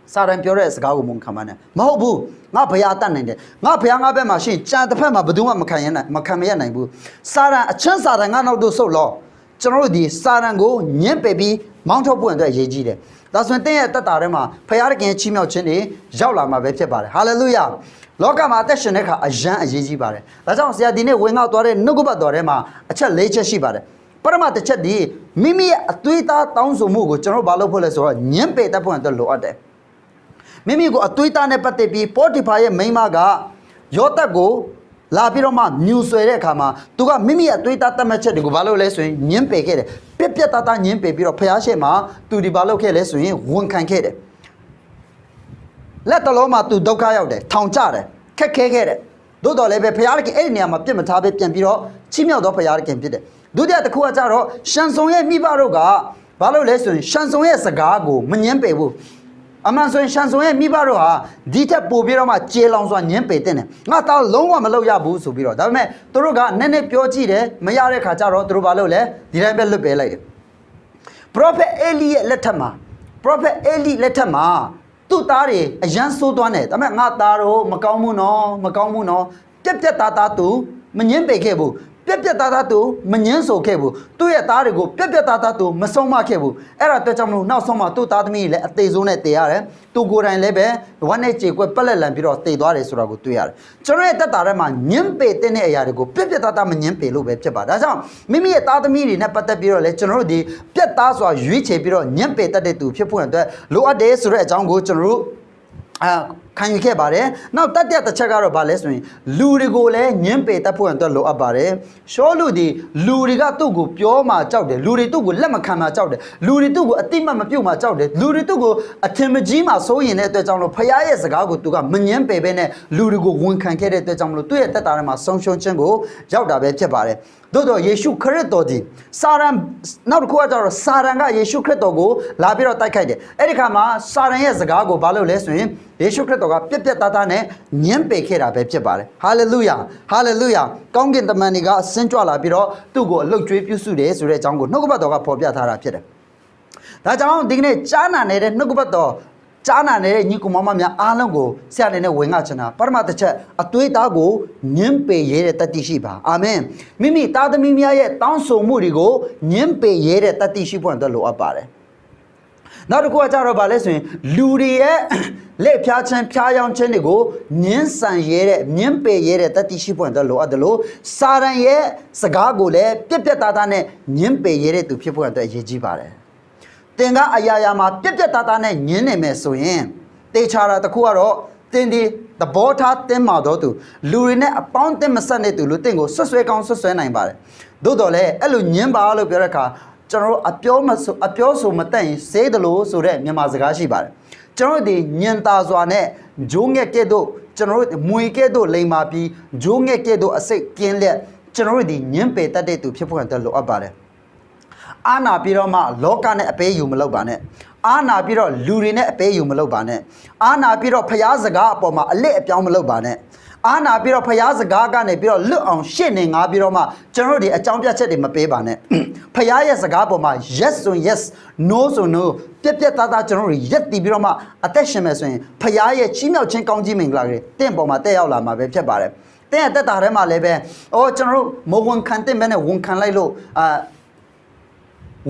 A: 사람 뼈레 스가고 모운칸바네 마우부 ngã phải ăn tận này đấy ngã phải ngã bên mà xin cha tập mà bữa mà khai mấy này bu sa chân sa ngã nào đồ sâu lo cho nó đi sa go nhện baby mang theo buồn đấy gì đấy đó là tên tất cả đấy mà phải ăn cái chim nhau chân đi giàu làm mà về chơi bà hallelujah lo cả mà tất nhiên là cái gì bà đấy đó trong gia đình này quên ngã tuổi đấy nó cũng bắt tuổi đấy mà chắc lấy chết gì bà đấy ਪਰ mà tất đi mimi tuổi ta tao số mua của cho nó bao lâu phải số nhện baby ta buồn đó lo đấy Mimi ko atuita ne patte pi Potiphar ye maima ga Yothab ko la pi ro ma nyu swai de kha ma tu ka mimi atuita tamat chet ko ba lo le so yin nyин pe khe de pyat pyat ta ta nyin pe pi ro phaya shet ma tu di ba lo khe le so yin won khan khe de let talo ma tu dukha yauk de thong cha de khet khe khe de do do le be phaya ke ai neya ma pyat ma tha be pyan pi ro chi myauk do phaya ke phit de du tiya takhu ka cha ro shan song ye mi ba ro ga ba lo le so yin shan song ye saga ko ma nyin pe bu aman so shan so ye mi ba ro ha di thet po pi ro ma che long swa nyin pe tin ne nga ta long wa ma lou ya bu so pi ro da me tu ro ga ne ne pyo ji de ma ya de kha cha ro tu ro ba lo le di dai be lut pe lai de prophet Eli ရဲ့လက်ထက်မှာ prophet Eli လက်ထက်မှာသူ့သားတွေအရန်ဆိုးသွားတယ်ဒါပေမဲ့ငါသားတို့မကောင်းဘူးနော်မကောင်းဘူးနော်ပြက်ပြက်သားသားသူမငင်းပေခဲ့ဘူးပြက်ပြက်သားသားသူမငင်းဆိုခဲ့ဘူးသူ့ရဲ့သားတွေကိုပြက်ပြက်သားသားသူမဆုံးမခဲ့ဘူးအဲ့ဒါအတွက်ကြောင့်မလို့နောက်ဆုံးမှာသူ့သားသမီးလည်းအသေးဆုံးနဲ့တည်ရတယ်သူကိုယ်တိုင်လည်းပဲဝမ်းနဲ့ကြေကွက်ပက်လက်လန်ပြီးတော့တည်သွားတယ်ဆိုတာကိုတွေ့ရတယ်ကျွန်တော်ရဲ့တက်တာထဲမှာညင်းပေတဲ့အရာတွေကိုပြက်ပြက်သားသားမငင်းပေလို့ပဲဖြစ်ပါဒါကြောင့်မိမိရဲ့သားသမီးတွေနဲ့ပတ်သက်ပြီးတော့လည်းကျွန်တော်တို့ဒီပြက်သားစွာရွေးချယ်ပြီးတော့ညင်းပေတတ်တဲ့သူဖြစ်ဖို့အတွက်လိုအပ်တယ်ဆိုတဲ့အကြောင်းကိုကျွန်တော်တို့ခံယူခဲ့ပါတယ်နောက်တတိယတစ်ချက်ကတော့ဗာလဲဆိုရင်လူတွေကိုလည်းညင်းပေတတ်ဖို့အတွက်လိုအပ်ပါတယ်ရှောလူဒီလူတွေကသူ့ကိုပြောမှကြောက်တယ်လူတွေသူ့ကိုလက်မခံမှကြောက်တယ်လူတွေသူ့ကိုအတိမတ်မပြုတ်မှကြောက်တယ်လူတွေသူ့ကိုအထင်မကြီးမှစိုးရင်တဲ့အတွက်ကြောင့်လို့ဖရားရဲ့စကားကိုသူကမညင်းပေပဲနဲ့လူတွေကိုဝန်ခံခဲ့တဲ့အတွက်ကြောင့်မလို့သူ့ရဲ့တက်တာထဲမှာဆုံးရှုံးခြင်းကိုရောက်တာပဲဖြစ်ပါတယ်သို့တော့ယေရှုခရစ်တော်ဒီစာရန်နောက်တစ်ခုကကျတော့စာရန်ကယေရှုခရစ်တော်ကိုလာပြီးတော့တိုက်ခိုက်တယ်အဲ့ဒီခါမှာစာရန်ရဲ့စကားကိုဘာလို့လဲဆိုရင်ယေရှုခရစ်တော်ကပြက်ပြက်သားသားနဲ့ညှင်းပယ်ခဲ့တာပဲဖြစ်ပါတယ်ဟာလေလုယာဟာလေလုယာကောင်းကင်တမန်တွေကဆင်းကြွလာပြီးတော့သူ့ကိုအလုတ်ကျွေးပြုစုတယ်ဆိုတဲ့အကြောင်းကိုနှုတ်ကပတ်တော်ကဖော်ပြထားတာဖြစ်တယ်ဒါကြောင့်ဒီကနေ့ကြားနာနေတဲ့နှုတ်ကပတ်တော်ကြားနာနေတဲ့ညီကောင်မများအားလုံးကိုဆရာအနေနဲ့ဝင်ငှချင်တာပထမတစ်ချက်အသွေးသားကိုညှင်းပယ်ရဲတဲ့တတ္တိရှိပါအာမင်မိမိသားသမီးများရဲ့တောင်းဆိုမှုတွေကိုညှင်းပယ်ရဲတဲ့တတ္တိရှိဖို့အတွက်လိုအပ်ပါတယ်နောက်တစ်ခုကကြတော့ဗာလဲဆိုရင်လူတွေရဲ့လက်ဖြားခြင်းဖြားယောင်းခြင်းတွေကိုညှင်းဆန်ရဲတဲ့ညှင်းပယ်ရဲတဲ့တတ္တိရှိဖို့အတွက်လိုအပ်တယ်လို့စာရန်ရဲ့စကားကိုလည်းပြက်ပြက်သားသားနဲ့ညှင်းပယ်ရဲတဲ့သူဖြစ်ဖို့အတွက်အရေးကြီးပါတယ်တင်ကအရာရာမှာပြက်ပြက်သားသားနဲ့ညင်းနေမယ်ဆိုရင်တေချာတာတခုကတော့တင်ဒီသဘောထားတင်းမာတော့သူလူတွေနဲ့အပေါင်းအသင်းမဆက်တဲ့သူလူတင်ကိုဆွဆွဲကောင်းဆွဆွဲနိုင်ပါတယ်သို့တော်လည်းအဲ့လိုညင်းပါလို့ပြောတဲ့အခါကျွန်တော်တို့အပြောဆိုမတတ်ရင်စေးတယ်လို့ဆိုတဲ့မြန်မာစကားရှိပါတယ်ကျွန်တော်တို့ဒီညင်သာစွာနဲ့ဂျိုးငက်ကဲ့သို့ကျွန်တော်တို့မွေကဲ့သို့လိမ်မာပြီးဂျိုးငက်ကဲ့သို့အစိတ်ကင်းလက်ကျွန်တော်တို့ဒီညင်းပယ်တတ်တဲ့သူဖြစ်ဖို့အတွက်လိုအပ်ပါတယ်အာနာပြီးတော့မှလောကနဲ့အပေးယူမလုပ်ပါနဲ့အာနာပြီးတော့လူတွေနဲ့အပေးယူမလုပ်ပါနဲ့အာနာပြီးတော့ဖျားစကားအပေါ်မှာအလစ်အပြောင်းမလုပ်ပါနဲ့အာနာပြီးတော့ဖျားစကားကနေပြီးတော့လွတ်အောင်ရှစ်နေငါပြီးတော့မှကျွန်တော်တို့ဒီအကြောင်းပြချက်တွေမပေးပါနဲ့ဖျားရဲ့စကားပေါ်မှာ yes ဆို yes no ဆို no ပြက်ပြက်သားသားကျွန်တော်တို့ရက်တည်ပြီးတော့မှအသက်ရှင်မယ်ဆိုရင်ဖျားရဲ့ချီးမြှောက်ခြင်းကောင်းကြီးမင်္ဂလာတွေတင့်ပေါ်မှာတက်ရောက်လာမှာပဲဖြစ်ပါတယ်တဲ့တက်တာထဲမှာလည်းပဲကျွန်တော်တို့မဝန်ခံတဲ့မဲနဲ့ဝန်ခံလိုက်လို့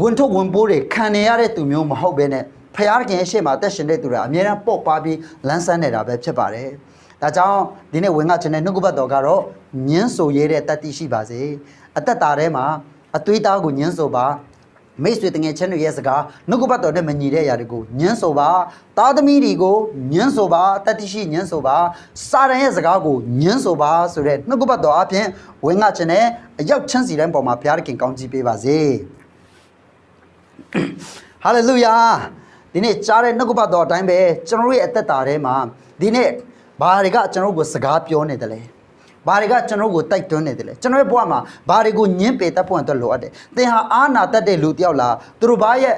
A: ဝန်ထုတ်ဝန်ပိုးတွေခံနေရတဲ့သူမျိုးမဟုတ်ဘဲနဲ့ဖျားခင်ရဲ့ရှေ့မှာတက်ရှင်တဲ့သူတွေအများအားပေါ့ပါပြီးလန်းဆန်းနေတာပဲဖြစ်ပါတယ်ဒါကြောင့်ဒီနေ့ဝင်ငှချင်တဲ့နှုတ်ကပတ်တော်ကတော့ညှင်းဆိုရဲတဲ့တတ္တိရှိပါစေအသက်တာထဲမှာအသွေးသားကိုညှင်းဆိုပါမိတ်ဆွေတငယ်ချင်းတွေရဲ့စကားနှုတ်ကပတ်တော်နဲ့မညီတဲ့အရာတွေကိုညှင်းဆိုပါသားသမီးတွေကိုညှင်းဆိုပါတတ္တိရှိညှင်းဆိုပါစာရန်ရဲ့စကားကိုညှင်းဆိုပါဆိုတဲ့နှုတ်ကပတ်တော်အပြင်ဝင်ငှချင်တဲ့အရောက်ချမ်းစီတိုင်းပေါ်မှာဘုရားခင်ကောင်းချီးပေးပါစေဟာလေလုယာဒီနေ့ကြားတဲ့နှုတ်ကပတ်တော်အတိုင်းပဲကျွန်တော်ရဲ့အသက်တာထဲမှာဒီနေ့ဘာတွေကကျွန်တော်ကိုစကားပြောနေတယ်လဲ ဘာတွေကကျွန်တော်ကိုတိုက်တွန်းနေတယ်လေကျွန်တော်ရဲ့ဘဝမှာဘာတွေကိုညှင်းပယ်တတ်ဖို့အတွက်လိုအပ်တယ်သင်ဟာအာနာတတ်တဲ့လူတယောက်လားသူတို့ဘာရဲ့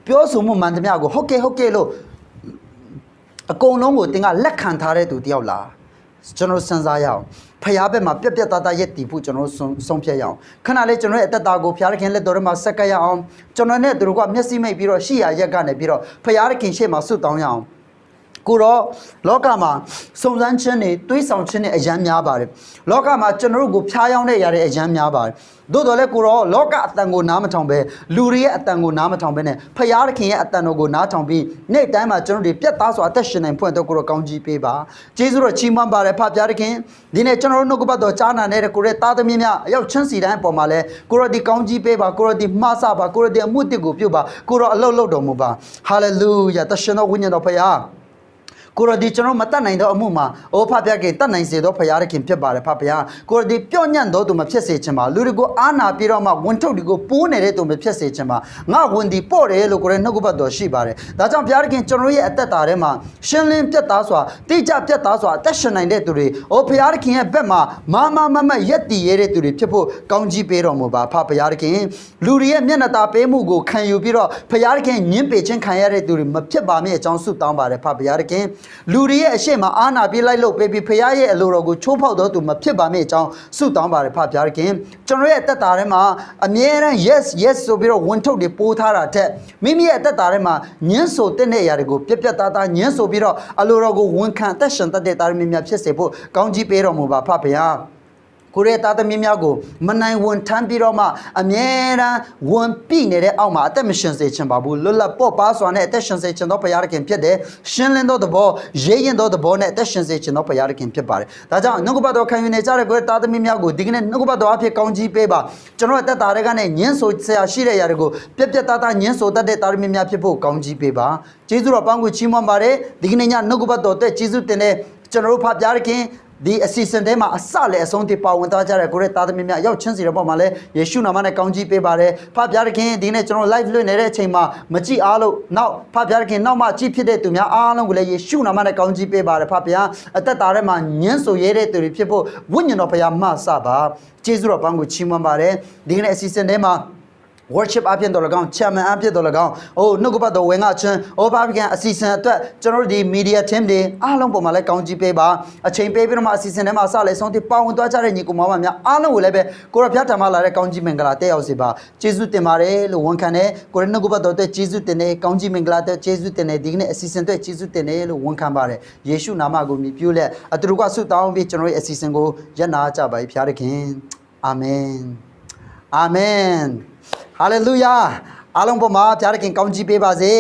A: ပြောဆိုမှုမှန်သမျှကိုဟုတ်ကဲ့လို့အကုန်လုံးကိုသင်ကလက်ခံထားတဲ့သူတယောက်လားကျွန်တော်စဉ်းစားရအောင်ဖျားဘက်မှာပြက်သားရက်တည်ဖို့ကျွန်တော်ဆုံးဖြတ်ရအောင်ခဏလေးကျွန်တော်ရဲ့အသက်တာကိုဖျားခင်လက်တော်ထဲမှာဆက်ကရအောင်ကျွန်တော်နဲ့သူတို့ကမျက်စိမိတ်ပြီးတော့ရှိရရက်ကနေပြီးတော့ဖျားခင်ရှေ့မှာဆွတ်တောင်းရအောင်ကိုတော့လောကမှာစုံစမ်းခြင်းတွေတွေးဆောင်ခြင်းတွေအယမ်းများပါတယ်လောကမှာကျွန်တော်တို့ကိုဖျားယောင်းတဲ့ຢာတွေအယမ်းများပါတယ်သို့တော်လည်းကိုတော့လောကအတန်ကိုနားမထောင်ပဲလူတွေရဲ့အတန်ကိုနားမထောင်ပဲနဲ့ဖျားခင်ရဲ့အတန်တော်ကိုနားထောင်ပြီးနေ့တိုင်းမှာကျွန်တော်တို့ပြတ်သားစွာအသက်ရှင်နိုင်ဖွင့်တော့ကိုတော့ကောင်းကြီးပေးပါကျေးဇူးတော်ချီးမွမ်းပါတယ်ဖဖျားခင်ဒီနေ့ကျွန်တော်တို့နှုတ်ကပတ်တော်ကြားနာနေတဲ့ကိုရဲ့သားသမီးများအရောက်ချင်းစီတိုင်းအပေါ်မှာလဲကိုတော့ဒီကောင်းကြီးပေးပါကိုတော့ဒီမှားဆပါကိုတော့ဒီအမှုတစ်ကိုပြုတ်ပါကိုတော့အလုတ်လုပ်တော်မူပါဟာလေလုယာတရှင်တော်ဝိညာဉ်တော်ဖျားကိုရဒီကျွန်တော်မတတ်နိုင်သောအမှုမှာအိုဖဖျားခင်တတ်နိုင်စေသောဖျားခင်ဖြစ်ပါတယ်ဖဖျားကိုရဒီပြော့ညံ့သောသူမဖြစ်စေချင်ပါလူတွေကိုအာနာပြီးတော့မှဝန်ထုတ်တွေကိုပိုးနေတဲ့သူမဖြစ်စေချင်ပါငါဝန်ဒီပေါ့တယ်လို့ကိုရနှုတ်ကပတ်တော်ရှိပါတယ်ဒါကြောင့်ဖျားခင်ကျွန်တော်ရဲ့အသက်တာထဲမှာရှင်းလင်းပြတ်သားစွာတိကျပြတ်သားစွာအသက်ရှင်နိုင်တဲ့သူတွေအိုဖျားခင်ရဲ့ဘက်မှာမရက်တည်ရတဲ့သူတွေဖြစ်ဖို့ကောင်းကြီးပေးတော်မူပါဖဖျားခင်လူတွေရဲ့မျက်နှာตาပေးမှုကိုခံယူပြီးတော့ဖျားခင်ညှင်းပယ်ခြင်းခံရတဲ့သူတွေမဖြစ်ပါမည်အကြောင်းဆုတောင်းပါတယ်ဖဖျားခင်လူတွေရဲ့အရှိမအာနာပြေးလိုက်လို့ပေးပြီးဖရားရဲ့အလိုတော်ကိုချိုးဖောက်တော့သူမဖြစ်ပါမည်အကြောင်းဆုတောင်းပါတယ်ဖဖျားခင်ကျွန်တော်ရဲ့အသက်တာထဲမှာအမြဲတမ်း yes ဆိုပြီးတော့ဝန်ထုတ်တွေပိုးထားတာတဲ့မိမိရဲ့အသက်တာထဲမှာညှင်းဆိုတဲ့အရာတွေကိုပြက်သားညှင်းဆိုပြီးတော့အလိုတော်ကိုဝန်ခံသက်ရှင်တတ်တဲ့သားသမီးများဖြစ်စေဖို့ကောင်းကြီးပေးတော်မူပါဖဖျားကိုရဲသားသမီးများကိုမနိုင်ဝန်ထမ်းပြီးတော့မှအမြဲတမ်းဝန်ပြနေတဲ့အောက်မှာအသက်မရှင်စေချင်ပါဘူးလွတ်လပ်ပေါ့ပါစွာနဲ့အသက်ရှင်စေချင်သောဘုရားခင်ဖြစ်တယ်ရှင်းလင်းသောသဘောရေးရင်သောသဘောနဲ့အသက်ရှင်စေချင်သောဘုရားခင်ဖြစ်ပါတယ်ဒါကြောင့်နှုတ်ကပတ်တော်ခံယူနေကြတဲ့ကိုရဲသားသမီးများကိုဒီကနေ့နှုတ်ကပတ်တော်အဖြစ်ကောင်းကြီးပေးပါကျွန်တော်အသက်တာတွေကနေညှင်းဆိုဆရာရှိတဲ့ຢာတွေကိုပြက်သားညှင်းဆိုတတ်တဲ့သားသမီးများဖြစ်ဖို့ကောင်းကြီးပေးပါကျေးဇူးတော်ပေါင်းကိုချီးမွမ်းပါတယ်ဒီကနေ့ညနှုတ်ကပတ်တော်တဲ့ကျေးဇူးတင်တဲ့ကျွန်တော်တို့ဖဖျားခင်ဒီအစီအစဉ်ထဲမှာအစလည်းအဆုံးထိပါဝင်သွားကြတဲ့ကိုရဲသားသမီးများရောက်ချင်းစီတဲ့ပုံမှာလည်းယေရှုနာမနဲ့ကောင်းကြီးပေးပါတယ်ဖဖျားခင်ဒီနေ့ကျွန်တော် live လွှင့်နေတဲ့အချိန်မှာမကြည့်အားလို့နောက်ဖဖျားခင်နောက်မှကြည့်ဖြစ်တဲ့သူများအားလုံးကိုလည်းယေရှုနာမနဲ့ကောင်းကြီးပေးပါတယ်ဖဖျားအသက်တာထဲမှာညှင်းဆိုရဲတဲ့သူတွေဖြစ်ဖို့ဝိညာဉ်တော်ဖျားမှစပါကျေးဇူးတော်ပေါင်းကိုချီးမွမ်းပါတယ်ဒီကနေ့အစီအစဉ်ထဲမှာworship အပြင်တော်၎င်း chairman အပြင်တော်၎င်းနှုတ်ကပတ်တော်ဝင်ငါချင်းဘာပြန်အစီအစဉ်အတွက်ကျွန်တော်တို့ဒီ media team တွေအားလုံးပုံမှာလည်းကောင်းကြီးပေးပါအချိန်ပေးပြီးတော့မှအစီအစဉ်ထဲမှာစလဲဆုံးတိပါဝင်သွားကြတဲ့ညီကောင်မများအားလုံးကိုလည်းပဲကိုရဖျားထံမှာလာတဲ့ကောင်းကြီးမင်္ဂလာတက်ရောက်စေပါကျေးဇူးတင်ပါတယ်လို့ဝန်ခံတယ်ကိုရနှုတ်ကပတ်တော်အတွက်ကျေးဇူးတင်တယ်ကောင်းကြီးမင်္ဂလာအတွက်ကျေးဇူးတင်တယ်ဒီကနေ့အစီအစဉ်အတွက်ကျေးဇူးတင်တယ်လို့ဝန်ခံပါတယ်ယေရှုနာမကိုမြည်ပြုလက်အတူတူကဆုတောင်းပြီးကျွန်တော်ရဲ့အစီအစဉ်ကိုရပ်နာကြပါဖျားခင်အာမင်ဟာလေလုယာအားလုံးပေါ်မှာဖျားခင်ကောင်းကြီးပေးပါစေ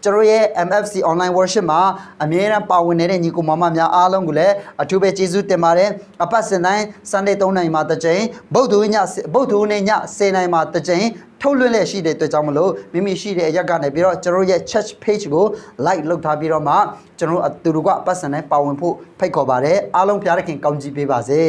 A: ကျွန်တော်ရဲ့ MFC online worship မှာအမြဲတမ်းပါဝင်နေတဲ့ညီကိုမမများအားလုံးကိုလည်းအထူးပဲကျေးဇူးတင်ပါတယ်အပတ်စဉ်တိုင်း Sunday 3နိုင်မှာတစ်ကြိမ်ဗုဒ္ဓဟူးနေ့ည10နိုင်မှာတစ်ကြိမ်ထုတ်လွှင့်လက်ရှိတဲ့အတွက်ကြောင့်မလို့မိမိရှိတဲ့အရက်ကနေပြီးတော့ကျွန်တော်ရဲ့ church page ကို like လုပ်ထားပြီးတော့မှကျွန်တော်အတူတူကအပတ်စဉ်တိုင်းပါဝင်ဖို့ဖိတ်ခေါ်ပါတယ်အားလုံးဖျားခင်ကောင်းကြီးပေးပါစေ